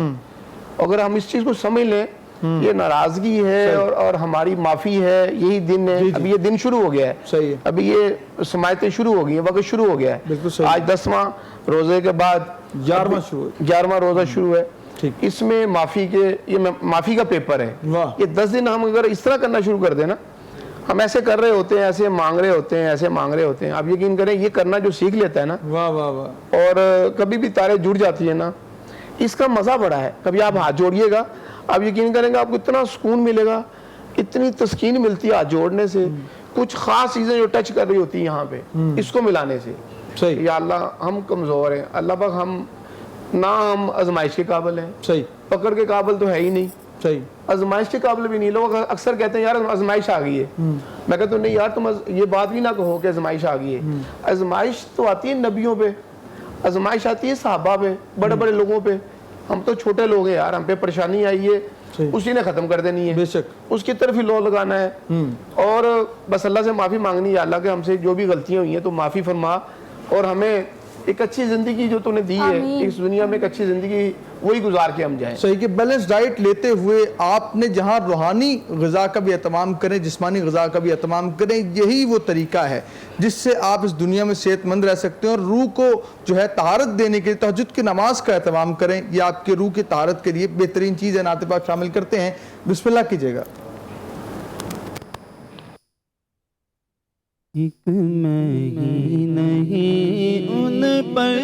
اگر ہم اس چیز کو سمجھ لیں یہ ناراضگی ہے اور ہماری معافی ہے, یہی دن ہے. ابھی یہ دن شروع ہو گیا ہے. صحیح. ابھی یہ سماعتیں شروع ہو گئی ہیں, وقت شروع ہو گیا ہے. آج 10واں روزے کے بعد 11واں روزہ شروع ہے. اس میں معافی کا پیپر ہے. یہ 10 دن ہم اگر اس طرح کرنا شروع کر دیں نا, ہم ایسے کر رہے ہوتے ہیں, ایسے مانگ رہے ہوتے ہیں, ایسے مانگ رہے ہوتے ہیں. آپ یقین کریں یہ کرنا جو سیکھ لیتا ہے نا, واہ واہ واہ, اور کبھی بھی تارے جڑ جاتی ہے نا, اس کا مزہ بڑا ہے. کبھی آپ ہاتھ جوڑیے گا, آپ یقین کریں گے آپ کو اتنا سکون ملے گا, اتنی تسکین ملتی ہے ہاتھ جوڑنے سے. کچھ خاص چیزیں جو ٹچ کر رہی ہوتی ہیں یہاں پہ اس کو ملانے سے. صحیح. یا اللہ ہم کمزور ہیں, اللہ پاک ہم ہم آزمائش کے قابل ہیں. صحیح. پکڑ کے قابل تو ہے ہی نہیں. صحیح. آزمائش کے قابل بھی نہیں. لوگ اکثر کہتے ہیں یار آزمائش آ گئی ہے. میں کہتا ہوں نہیں یار, تم یہ بات بھی نہ کہو کہ آزمائش آ گئی ہے. آزمائش تو آتی ہے نبیوں پہ, آزمائش آتی ہے صحابہ پہ, بڑے بڑے لوگوں پہ. ہم تو چھوٹے لوگ ہیں یار, ہم پہ پریشانی آئی ہے اسی نے ختم کر دینی ہے. بے شک. اس کی طرف ہی لو لگانا ہے, اور بس اللہ سے معافی مانگنی ہے. اللہ کے ہم سے جو بھی غلطیاں ہوئی ہیں تو معافی فرما, اور ہمیں ایک اچھی زندگی جو تو نے دی ہے اس دنیا میں, ایک اچھی زندگی وہی گزار کے ہم جائیں. صحیح. کہ بیلنس ڈائٹ لیتے ہوئے آپ نے جہاں روحانی غذا کا بھی اہتمام کریں, جسمانی غذا کا بھی اہتمام کریں, یہی وہ طریقہ ہے جس سے آپ اس دنیا میں صحت مند رہ سکتے ہیں. اور روح کو جو ہے طہارت دینے کے لیے تہجد کی نماز کا اہتمام کریں, یہ آپ کے روح کی طہارت کے لیے بہترین چیز ہے. نعت پاک شامل کرتے ہیں, بسم اللہ کیجئے گا. ایک میں نہیں ان پر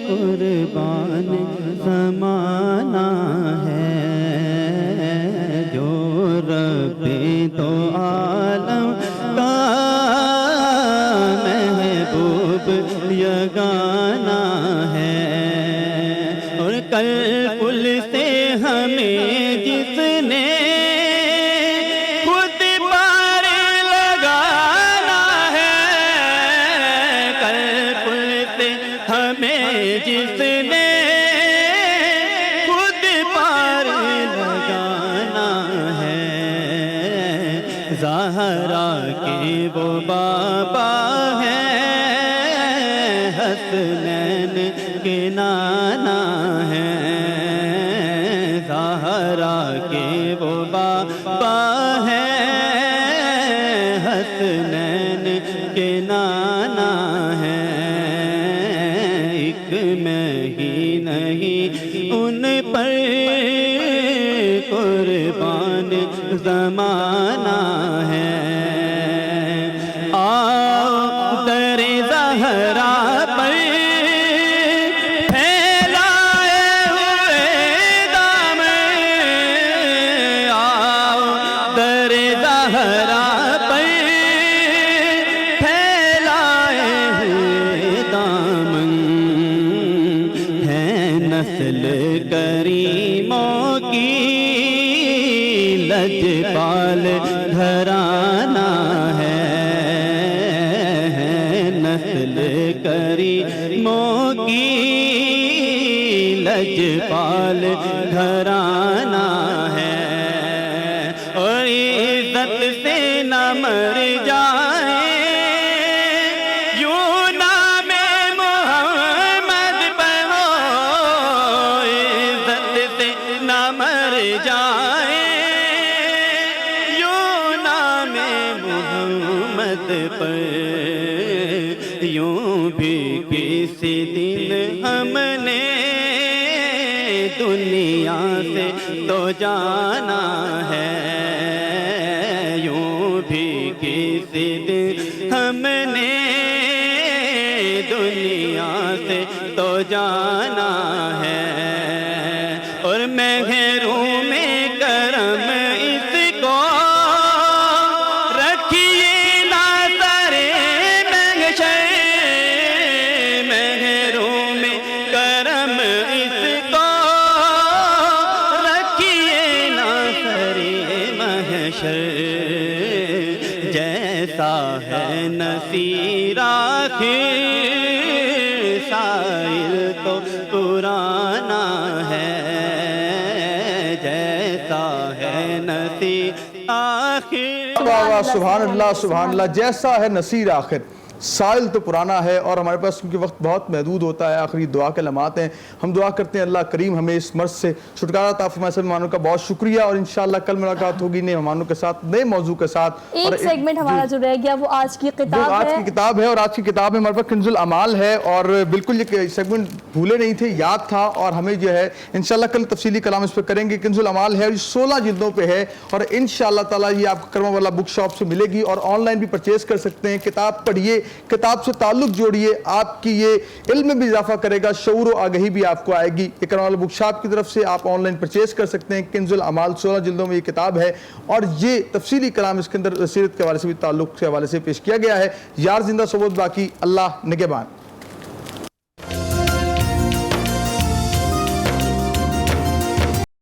قربان زمانہ ہے, جو رب دو عالم کا محبوب یگانہ ہے. اور کل پل سے ہمیں جس نے جس نے خود پار وہ بابا ہے حسنین کے نانا ہے زہرا کے وہ بابا ہے حسنین کے نانا ہے ایک میں ہی نہیں ان پر قربان زمانہ ہے آؤ در زہرا پر پھیلائے ہوئے دامن آؤ در زہرا پر پھیلائے ہوئے دامن ہے نسل کریموں کی لجپال گھرانہ ہے نسل کریموں کی لجپال گھرانہ ہے اور عزت سے نہ مر جائے یوں نام محمد پر ہو عزت سے نہ مر جائے پر یوں بھی کسی دن ہم نے دنیا سے تو جانا ہے یوں بھی کسی دن ہم نے دنیا سے تو جانا ہے اور محروم میں کرم اس کو جیسا ہے نصیر آخر سائل تو پرانا ہے جیسا ہے نصیر آخر سبحان اللہ جیسا ہے نصیر آخر سائل تو پرانا ہے اور ہمارے پاس کیونکہ وقت بہت محدود ہوتا ہے آخری دعا کے لمحات ہیں ہم دعا کرتے ہیں اللہ کریم ہمیں اس مرض سے چھٹکارا عطا فرمائے سب مہمانوں کا بہت شکریہ اور انشاءاللہ کل ملاقات ہوگی نئے مہمانوں کے ساتھ نئے موضوع کے ساتھ ایک سیگمنٹ ہمارا جو رہ گیا وہ آج کی کتاب ہے اور آج کی کتاب میں ہمارے پاس کنز الاعمال ہے اور بالکل یہ سیگمنٹ بھولے نہیں تھے یاد تھا اور ہمیں جو ہے انشاءاللہ کل تفصیلی کلام اس پہ کریں گے کنز الاعمال ہے اور 16 جلدوں پہ ہے اور انشاءاللہ تعالیٰ یہ آپ کو کرما والا بک شاپ سے ملے گی اور آن لائن بھی پرچیز کر سکتے ہیں کتاب پڑھیے کتاب سے تعلق جوڑیے آپ کی یہ علم میں بھی اضافہ کرے گا شعور و آگہی بھی آپ کو آئے گی یہ کرما والا بک شاپ کی طرف سے آپ آن لائن پرچیز کر سکتے ہیں کنز الاعمال 16 جلدوں میں یہ کتاب ہے اور یہ تفصیلی کلام اس کے اندر سیرت کے حوالے سے بھی تعلق کے حوالے سے پیش کیا گیا ہے یار زندہ صحبت باقی اللہ نگہبان